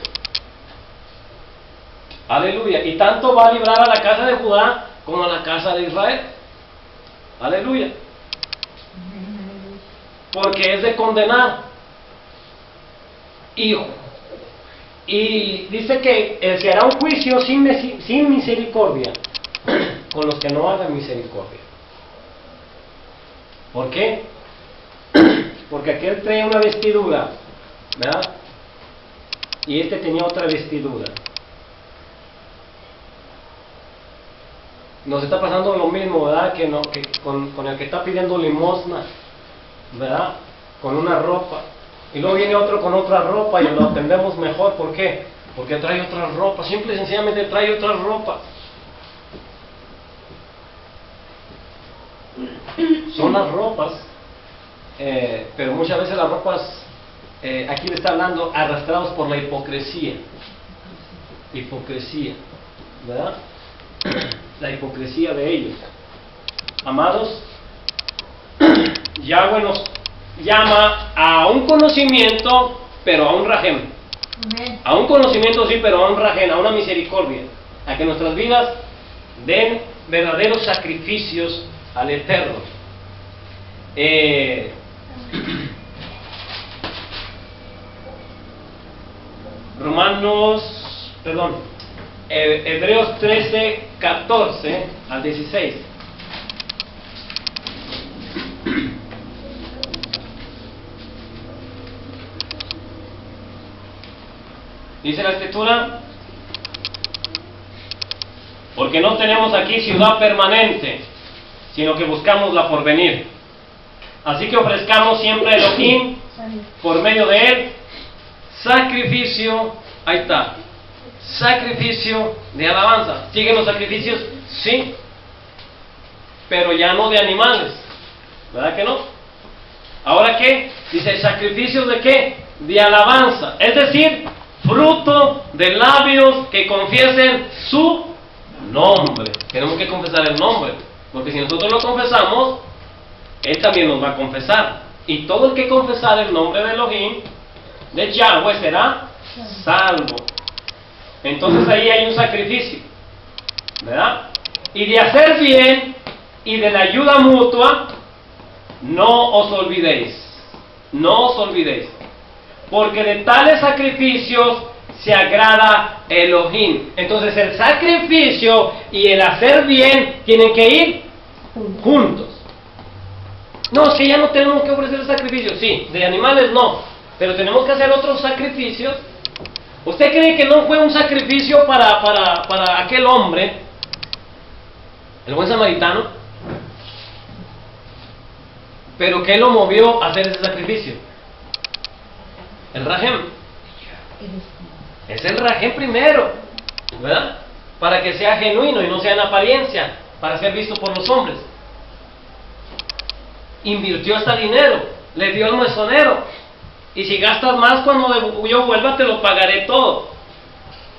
Aleluya. Y tanto va a librar a la casa de Judá como a la casa de Israel. Aleluya. Porque es de condenar. Y dice que se hará un juicio sin misericordia con los que no hagan misericordia. ¿Por qué? Porque aquel traía una vestidura, ¿verdad? Y este tenía otra vestidura. Nos está pasando lo mismo, ¿verdad? Que, no, que con el que está pidiendo limosna, ¿verdad? Con una ropa. Y luego viene otro con otra ropa y lo atendemos mejor. ¿Por qué? Porque trae otra ropa. Simple y sencillamente trae otra ropa. Son las ropas, pero muchas veces las ropas, aquí le está hablando, arrastrados por la hipocresía. Hipocresía, ¿verdad? La hipocresía de ellos. Amados, Yahweh nos llama a un conocimiento, pero a un rajem. Amén. A un conocimiento sí, pero a un rajem, a una misericordia. A que nuestras vidas den verdaderos sacrificios al Eterno. Hebreos 13, 14 al 16. Dice la Escritura: porque no tenemos aquí ciudad permanente, sino que buscamos la porvenir. Así que ofrezcamos siempre a Elohim, por medio de él, sacrificio, ahí está, sacrificio de alabanza. ¿Siguen los sacrificios? Sí, pero ya no de animales, ¿verdad que no? ¿Ahora qué? Dice, ¿sacrificios de qué? De alabanza, es decir, fruto de labios que confiesen su nombre. Tenemos que confesar el nombre, porque si nosotros lo confesamos, él también nos va a confesar. Y todo el que confesar el nombre de Elohim, de Yahweh, será salvo. Entonces ahí hay un sacrificio, ¿verdad? Y de hacer bien y de la ayuda mutua, no os olvidéis. No os olvidéis. Porque de tales sacrificios se agrada Elohim. Entonces el sacrificio y el hacer bien tienen que ir juntos. No, es que ya no tenemos que ofrecer sacrificios. Sí, de animales no, pero tenemos que hacer otros sacrificios. ¿Usted cree que no fue un sacrificio para aquel hombre, el buen samaritano? Pero ¿qué lo movió a hacer ese sacrificio? El rajem. Es el rajem primero, ¿verdad? Para que sea genuino y no sea en apariencia, para ser visto por los hombres. Invirtió hasta dinero, le dio al mesonero. Y si gastas más, cuando yo vuelva te lo pagaré todo.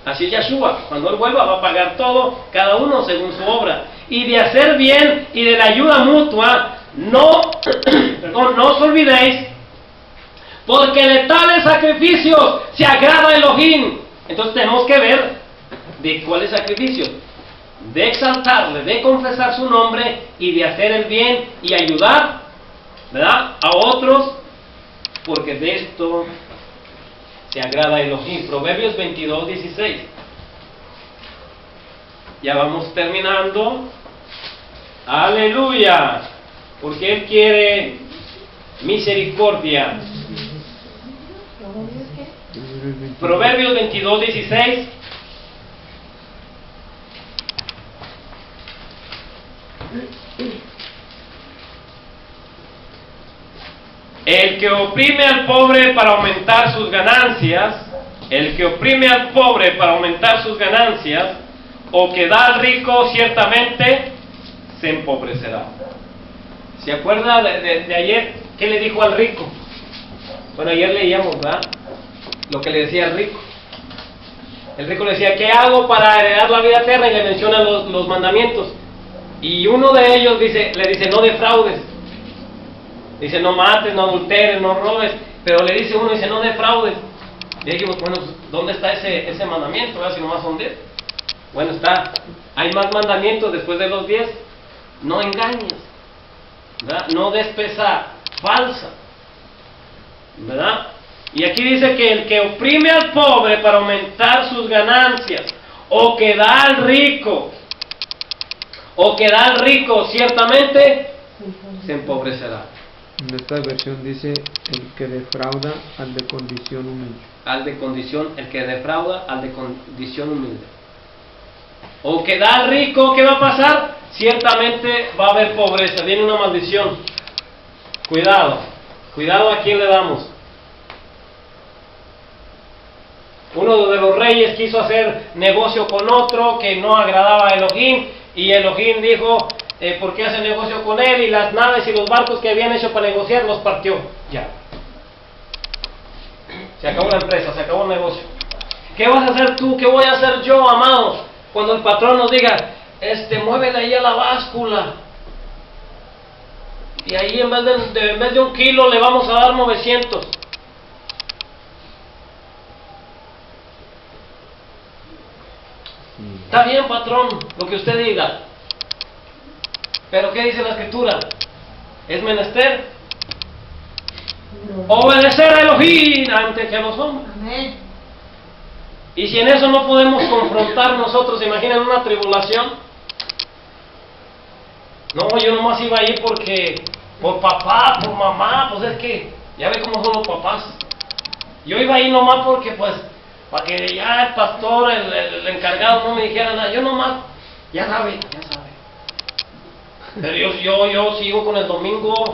Así es Yahshua, cuando él vuelva va a pagar todo, cada uno según su obra. Y de hacer bien y de la ayuda mutua, no os olvidéis, porque de tales sacrificios se agrada Elohim. Entonces tenemos que ver de cuáles sacrificios: de exaltarle, de confesar su nombre y de hacer el bien y ayudar, ¿verdad?, a otros, porque de esto se agrada Elohim. Proverbios 22, 16. Ya vamos terminando. Aleluya, porque Él quiere misericordia. Proverbios 22, 16. El que oprime al pobre para aumentar sus ganancias, el que oprime al pobre para aumentar sus ganancias, o que da al rico, ciertamente se empobrecerá. ¿Se acuerda de ayer? ¿Qué le dijo al rico? Bueno, ayer leíamos, ¿verdad?, lo que le decía al rico. El rico le decía, ¿qué hago para heredar la vida eterna? Y le menciona los mandamientos. Y uno de ellos le dice, no defraudes. Dice, no mates, no adulteres, no robes. Pero le dice uno, dice, no defraudes. Y dijimos, bueno, ¿dónde está ese mandamiento? ¿Verdad? Si nomás son 10. Bueno, está. Hay más mandamientos después de los 10. No engañes, ¿verdad? No des pesa falsa, ¿verdad? Y aquí dice que el que oprime al pobre para aumentar sus ganancias, o que da al rico, ciertamente se empobrecerá. En esta versión dice el que defrauda al de condición humilde. El que defrauda al de condición humilde. o quedar rico, ¿qué va a pasar? Ciertamente va a haber pobreza, viene una maldición. Cuidado, cuidado a quién le damos. Uno de los reyes quiso hacer negocio con otro que no agradaba a Elohim, y Elohim dijo, ¿por qué hace negocio con él? Y las naves y los barcos que habían hecho para negociar los partió. Ya. Se acabó la empresa, se acabó el negocio. ¿Qué vas a hacer tú? ¿Qué voy a hacer yo, amados? Cuando el patrón nos diga, muévele ahí a la báscula, y ahí en vez de 1 kilo le vamos a dar 900. Está bien, patrón, lo que usted diga. Pero ¿qué dice la Escritura? Es menester obedecer a Elohim antes que a los hombres. Amén. Y si en eso no podemos confrontar nosotros, imaginen una tribulación. No, yo nomás iba a ir porque, por papá, por mamá, pues es que, ya ve cómo son los papás. Yo iba a ir nomás porque, pues, para que ya el pastor, el encargado no me dijera nada. Yo nomás, ya sabe. Pero yo sigo con el domingo,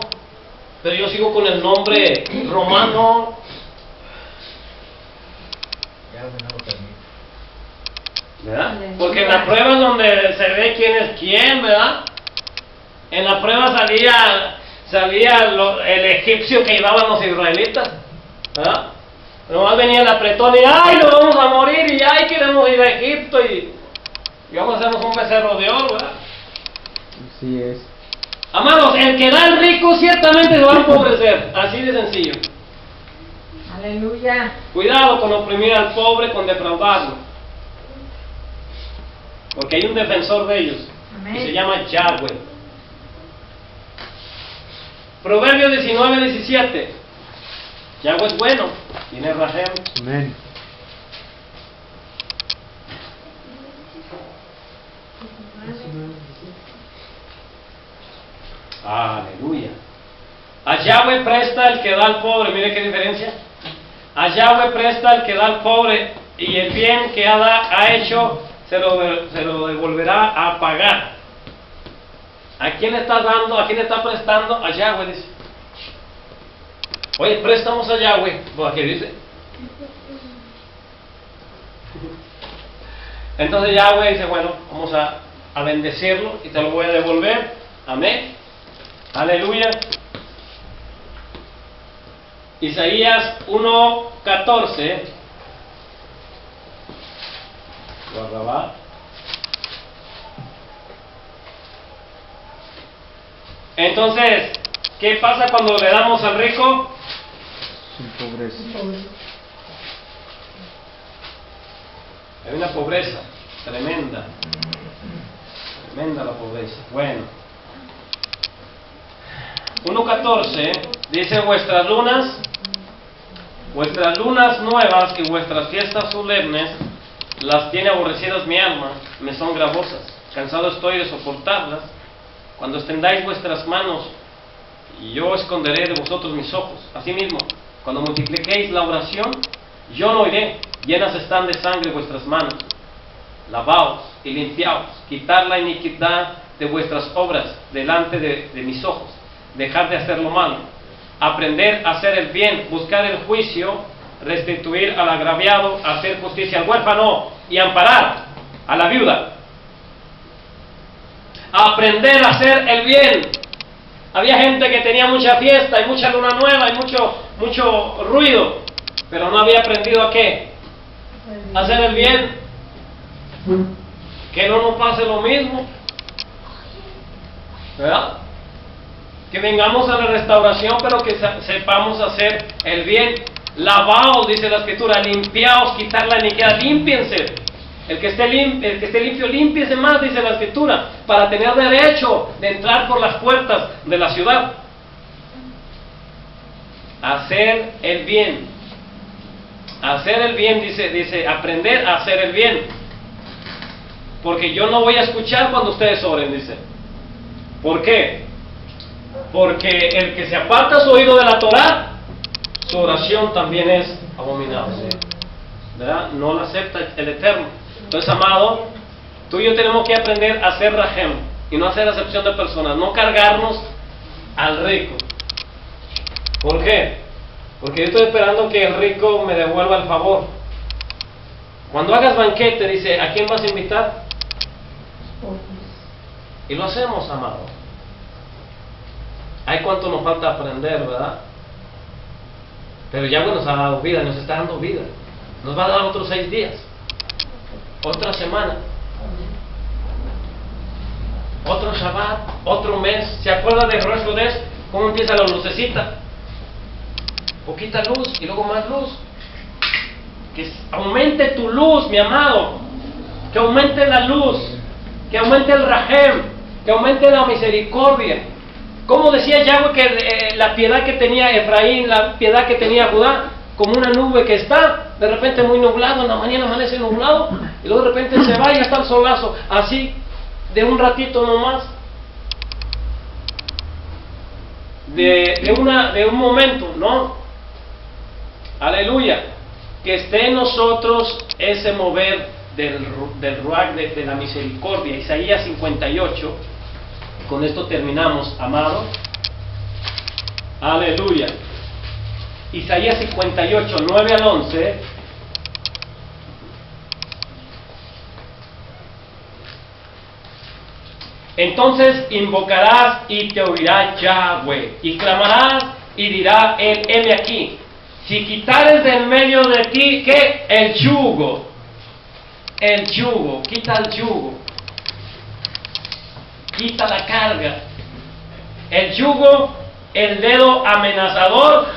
pero yo sigo con el nombre romano. ¿Verdad? Porque en la prueba es donde se ve quién es quién, ¿verdad? En la prueba salía el egipcio que llevaban los israelitas, ¿verdad? Nomás venía el apretón y ¡ay, nos vamos a morir! Y ¡ay, queremos ir a Egipto! Y vamos a hacernos un becerro de oro, ¿verdad? Así es. Amados, el que da el rico ciertamente se va a empobrecer, así de sencillo. Aleluya. Cuidado con oprimir al pobre, con defraudarlo, porque hay un defensor de ellos. Amén. Y se llama Yahweh. Proverbios 19:17. Yahweh es bueno, tiene Rahem. Amén. Aleluya. A Yahweh presta el que da al pobre. Mire qué diferencia. A Yahweh presta el que da al pobre, y el bien que ha hecho se lo devolverá a pagar. ¿A quién le está dando? ¿A quién le está prestando? A Yahweh, dice. Oye, préstamos a Yahweh. ¿Por qué dice? Entonces Yahweh dice, bueno, vamos a bendecirlo y te lo voy a devolver. Amén. Aleluya. Isaías 1:14. Guardaba. Entonces, ¿qué pasa cuando le damos al rico? Sin pobreza. Hay una pobreza tremenda. Tremenda la pobreza. Bueno. 1:14 dice: vuestras lunas nuevas y vuestras fiestas solemnes las tiene aborrecidas mi alma, me son gravosas. Cansado estoy de soportarlas. Cuando extendáis vuestras manos, yo esconderé de vosotros mis ojos. Asimismo, cuando multipliquéis la oración, yo no oiré. Llenas están de sangre vuestras manos. Lavaos y limpiaos, quitar la iniquidad de vuestras obras delante de mis ojos. Dejar de hacer lo malo, aprender a hacer el bien, buscar el juicio, restituir al agraviado, hacer justicia al huérfano y amparar a la viuda. Aprender a hacer el bien. Había gente que tenía mucha fiesta y mucha luna nueva y mucho ruido, pero no había aprendido a qué, hacer el bien. Que no nos pase lo mismo, ¿verdad? Que vengamos a la restauración, pero que sepamos hacer el bien. Lavaos, dice la Escritura, limpiaos, quitar la iniquidad, límpiense. El que esté limpio, límpiese más, dice la Escritura, para tener derecho de entrar por las puertas de la ciudad. Hacer el bien. Hacer el bien, dice, aprender a hacer el bien. Porque yo no voy a escuchar cuando ustedes oren, dice. ¿Por qué? Porque el que se aparta su oído de la Torá, su oración también es abominable, ¿verdad? No la acepta el Eterno. Entonces, amado, Tú y yo tenemos que aprender a ser rajem y no hacer acepción de personas, no cargarnos al rico. ¿Por qué? Porque yo estoy esperando que el rico me devuelva el favor. Cuando hagas banquete, dice, ¿a quién vas a invitar? Y lo hacemos, amado. Hay cuánto nos falta aprender, ¿verdad? Pero Yahweh nos ha dado vida, nos está dando vida. Nos va a dar otros 6 días, otra semana, otro Shabbat, otro mes. ¿Se acuerda de Rosh Chodesh? ¿Cómo empieza la lucecita? Poquita luz y luego más luz. Que aumente tu luz, mi amado. Que aumente la luz, que aumente el rajem, que aumente la misericordia. Como decía Yahweh que la piedad que tenía Efraín, la piedad que tenía Judá, como una nube que está de repente muy nublado, en la mañana amanece nublado y luego de repente se va y ya está el solazo, así de un ratito nomás, de un momento, ¿no? Aleluya. Que esté en nosotros ese mover del ruach, de la misericordia. Isaías 58. Con esto terminamos, amado. Aleluya. Isaías 58, 9 al 11. Entonces invocarás y te oirá Yahweh, y clamarás y dirá él, heme aquí. Si quitares del medio de ti, ¿qué? El yugo, quita el yugo, quita la carga, el yugo, el dedo amenazador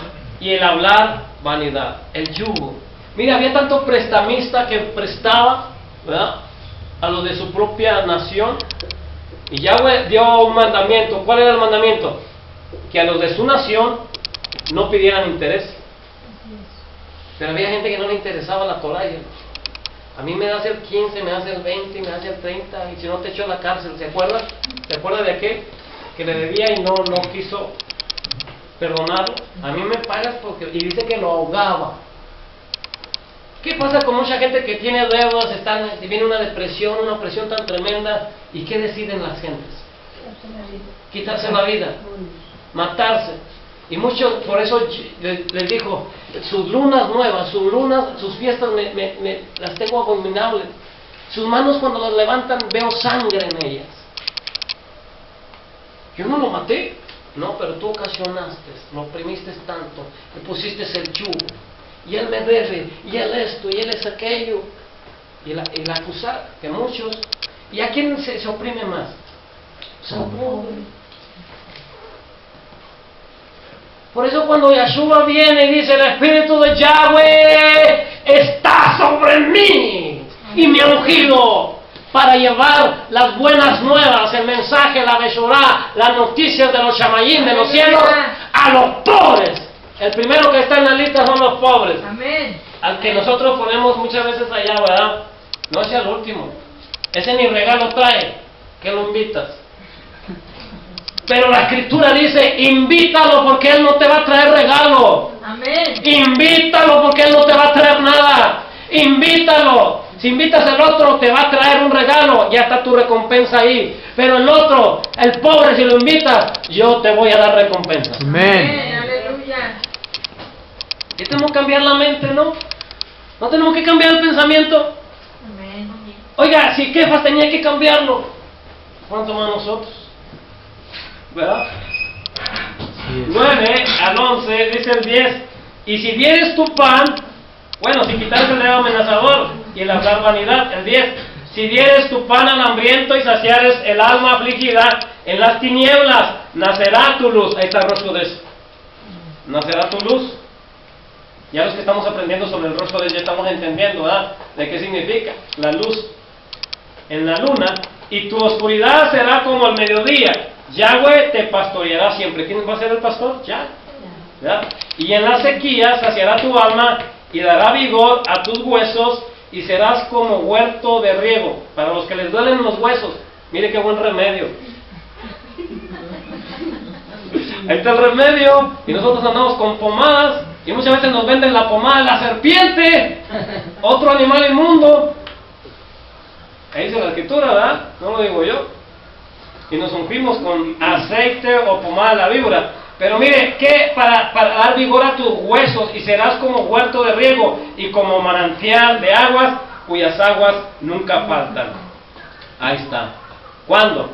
y el hablar vanidad, el yugo. Mira, había tanto prestamista que prestaba, ¿verdad?, a los de su propia nación, y Yahweh dio un mandamiento. ¿Cuál era el mandamiento? Que a los de su nación no pidieran interés. Pero había gente que no le interesaba la Torah. A mí me das el 15, me das el 20, me das el 30, y si no te echo a la cárcel. ¿Se acuerda? ¿Se acuerda de aquel que le debía y no quiso perdonarlo? A mí me pagas porque... Y dice que lo ahogaba. ¿Qué pasa con mucha gente que tiene deudas, viene una depresión, una opresión tan tremenda? ¿Y qué deciden las gentes? Quitarse la vida, matarse. Y muchos, por eso les dijo, sus lunas nuevas, sus fiestas las tengo abominables. Sus manos cuando las levantan veo sangre en ellas. Yo no lo maté. No, pero tú ocasionaste, lo oprimiste tanto, le pusiste el yugo. Y él me debe, y él esto, y él es aquello. Y el acusar, que muchos... ¿Y a quién se oprime más? Por eso cuando Yahshua viene y dice, el Espíritu de Yahweh está sobre mí y me ha ungido para llevar las buenas nuevas, el mensaje, la Beshorá, las noticias de los Shamayim, de los cielos, a los pobres. El primero que está en la lista son los pobres. Amén. Al que nosotros ponemos muchas veces allá, ¿verdad? No es el último. Ese ni regalo trae, que lo invitas. Pero la Escritura dice, invítalo porque Él no te va a traer regalo. Amén. Invítalo porque Él no te va a traer nada. Invítalo. Si invitas al otro, te va a traer un regalo. Ya está tu recompensa ahí. Pero el otro, el pobre, si lo invitas, yo te voy a dar recompensa. Amén. Aleluya. Y tenemos que cambiar la mente, ¿no? No tenemos que cambiar el pensamiento. Amén. Oiga, si Kefas tenía que cambiarlo, ¿cuánto más nosotros? ¿Verdad? 9 al 11, dice el 10. Y si dieres tu pan, bueno, si quitares el dedo amenazador y el hablar vanidad, el 10. Si dieres tu pan al hambriento y saciares el alma afligida, en las tinieblas nacerá tu luz. Ahí está el rostro de eso. Nacerá tu luz. Ya los que estamos aprendiendo sobre el rostro de ya estamos entendiendo, ¿verdad?, de qué significa la luz en la luna. Y tu oscuridad será como el mediodía. Yahweh te pastoreará siempre. ¿Quién va a ser el pastor? Ya. ¿Verdad? Y en la sequía saciará tu alma y dará vigor a tus huesos y serás como huerto de riego. Para los que les duelen los huesos, mire qué buen remedio. Ahí está el remedio. Y nosotros andamos con pomadas y muchas veces nos venden la pomada de la serpiente, otro animal inmundo. Ahí dice la escritura, ¿verdad? No lo digo yo. Y nos ungimos con aceite o pomada de la víbora. Pero mire, que para dar vigor a tus huesos, y serás como huerto de riego y como manantial de aguas, cuyas aguas nunca faltan. Ahí está. ¿Cuándo?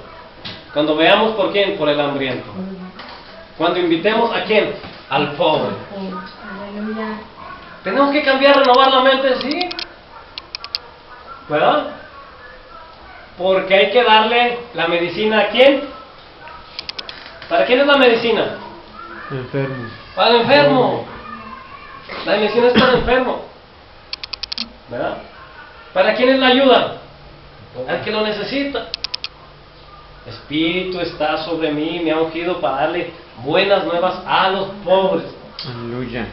Cuando veamos por quién, por el hambriento. Cuando invitemos a quién, al pobre. Aleluya. Tenemos que cambiar, renovar la mente, sí. ¿Verdad? Porque hay que darle la medicina a quién. ¿Para quién es la medicina? Enfermo. Para el enfermo. La medicina es para el enfermo. ¿Verdad? ¿Para quién es la ayuda? Al que lo necesita. Espíritu está sobre mí, me ha ungido para darle buenas nuevas a los pobres. Aleluya.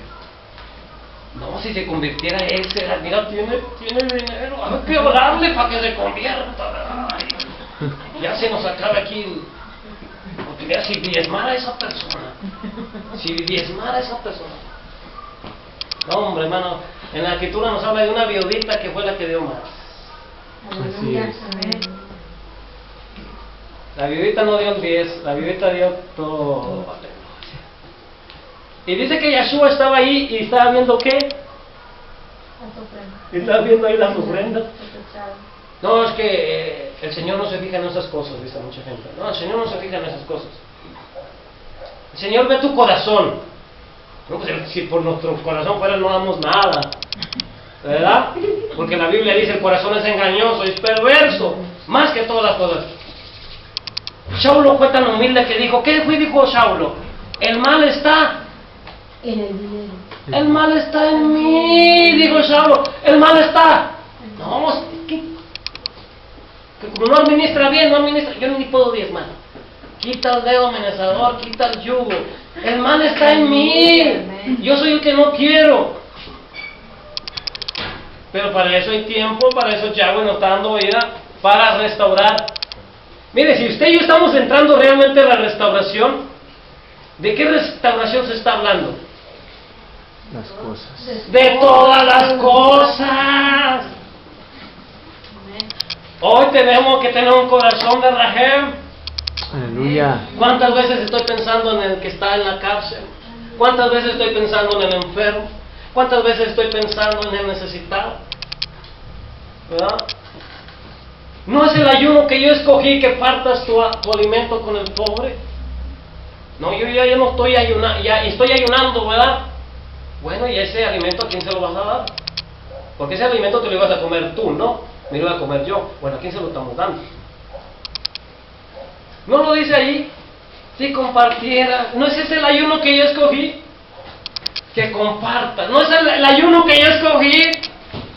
No, si se convirtiera ese, mira, tiene dinero, hay que orarle para que se convierta. Ay, ya se nos acaba aquí. Porque mira, si diezmara a esa persona, no, hombre, hermano, en la escritura nos habla de una viudita que fue la que dio más. Aleluya. Así es. Amén. La viudita no dio el 10, la viudita dio todo. Y dice que Yeshua estaba ahí y estaba viendo qué. Y estaba viendo ahí las ofrendas. No, es que el Señor no se fija en esas cosas, dice mucha gente. No, el Señor no se fija en esas cosas. El Señor ve tu corazón. No, pues si por nuestro corazón fuera no damos nada, ¿verdad? Porque la Biblia dice el corazón es engañoso, es perverso, más que todas las cosas. Saulo fue tan humilde que dijo, ¿qué fue? Dijo Saulo, el mal está En el dinero. el mal está en mí, dijo Saulo, el mal está. No, que como no administra bien, yo ni puedo diezmar. Quita el dedo amenazador, quita el yugo. El mal está en mí. Yo soy el que no quiero. Pero para eso hay tiempo, para eso Yahweh nos está dando vida, para restaurar. Mire, si usted y yo estamos entrando realmente en la restauración, ¿de qué restauración se está hablando? Las cosas. De todas las cosas. Hoy tenemos que tener un corazón de Rahem. Aleluya. ¿Cuántas veces estoy pensando en el que está en la cárcel? ¿Cuántas veces estoy pensando en el enfermo? ¿Cuántas veces estoy pensando en el necesitado? ¿Verdad? ¿No es el ayuno que yo escogí que partas tu alimento con el pobre? No, yo ya no estoy ayunando, ya estoy ayunando, ¿verdad? Bueno, ¿y ese alimento a quién se lo vas a dar? Porque ese alimento te lo ibas a comer tú, ¿no? Me lo iba a comer yo. Bueno, ¿a quién se lo estamos dando? ¿No lo dice ahí? Si compartiera. ¿No es ese el ayuno que yo escogí? Que compartas. ¿No es el ayuno que yo escogí?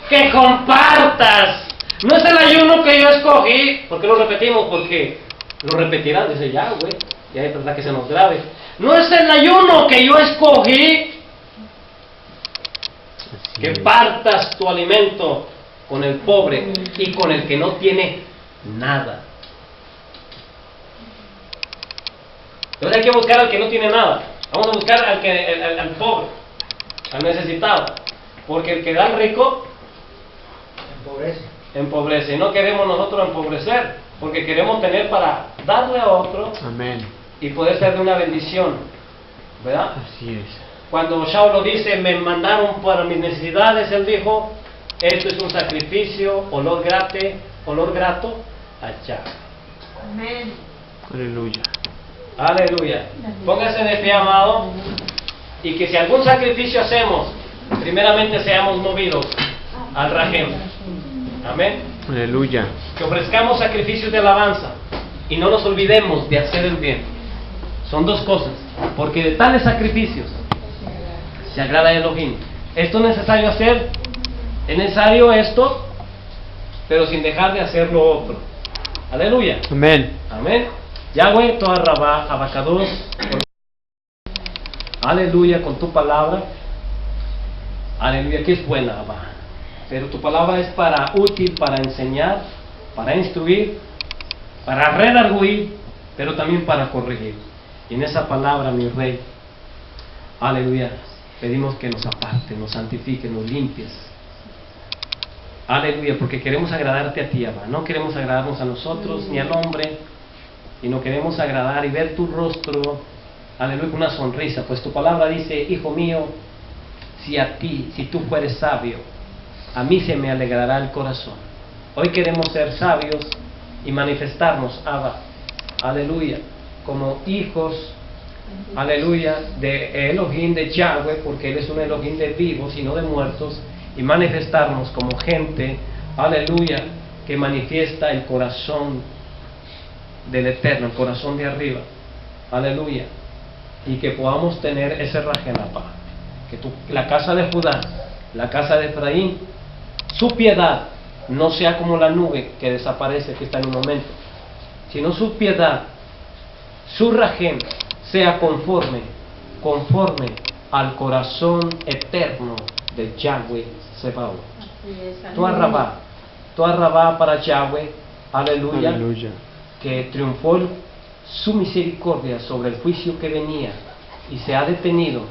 Que compartas. ¿No es el ayuno que yo escogí? ¿Por qué lo repetimos? Porque lo repetirán, dice Yahweh. Y hay verdad que se nos grabe. ¿No es el ayuno que yo escogí? Que partas tu alimento con el pobre y con el que no tiene nada. Entonces hay que buscar al que no tiene nada. Vamos a buscar al pobre, al necesitado. Porque el que da al rico empobrece. Y no queremos nosotros empobrecer, porque queremos tener para darle a otro. Amén. Y poder ser de una bendición, ¿verdad? Así es. Cuando Saulo dice, me mandaron para mis necesidades, él dijo, esto es un sacrificio, olor grato a Yahweh. Amén. Aleluya. Aleluya. Póngase de pie, amado, y que si algún sacrificio hacemos, primeramente seamos movidos al Rahem. Amén. Aleluya. Que ofrezcamos sacrificios de alabanza y no nos olvidemos de hacer el bien. Son dos cosas, porque de tales sacrificios se agrada a Elohim. Esto es necesario hacer, es necesario esto, pero sin dejar de hacer lo otro. Aleluya. Amén. Amén. Yahweh, toda Rabá, Abacados. Aleluya, con tu palabra. Aleluya, que es buena, Abba. Pero tu palabra es para útil, para enseñar, para instruir, para redarguir, pero también para corregir. Y en esa palabra, mi Rey, aleluya, pedimos que nos aparte, nos santifique, nos limpies. Aleluya, porque queremos agradarte a ti, Abba. No queremos agradarnos a nosotros ni al hombre, y no queremos agradar y ver tu rostro, aleluya, con una sonrisa. Pues tu palabra dice, hijo mío, si tú fueres sabio, a mí se me alegrará el corazón. Hoy queremos ser sabios y manifestarnos, Abba, aleluya, como hijos, aleluya, de Elohim, de Yahweh, porque Él es un Elohim de vivos y no de muertos, y manifestarnos como gente, aleluya, que manifiesta el corazón del Eterno, el corazón de arriba, aleluya, y que podamos tener ese rajenapa, que la casa de Judá, la casa de Efraín, su piedad no sea como la nube que desaparece, que está en un momento, sino su piedad, su rajen, sea conforme al corazón eterno de Yahweh Sebaot. Tu arrabá para Yahweh, aleluya, Aleluya. que triunfó su misericordia sobre el juicio que venía y se ha detenido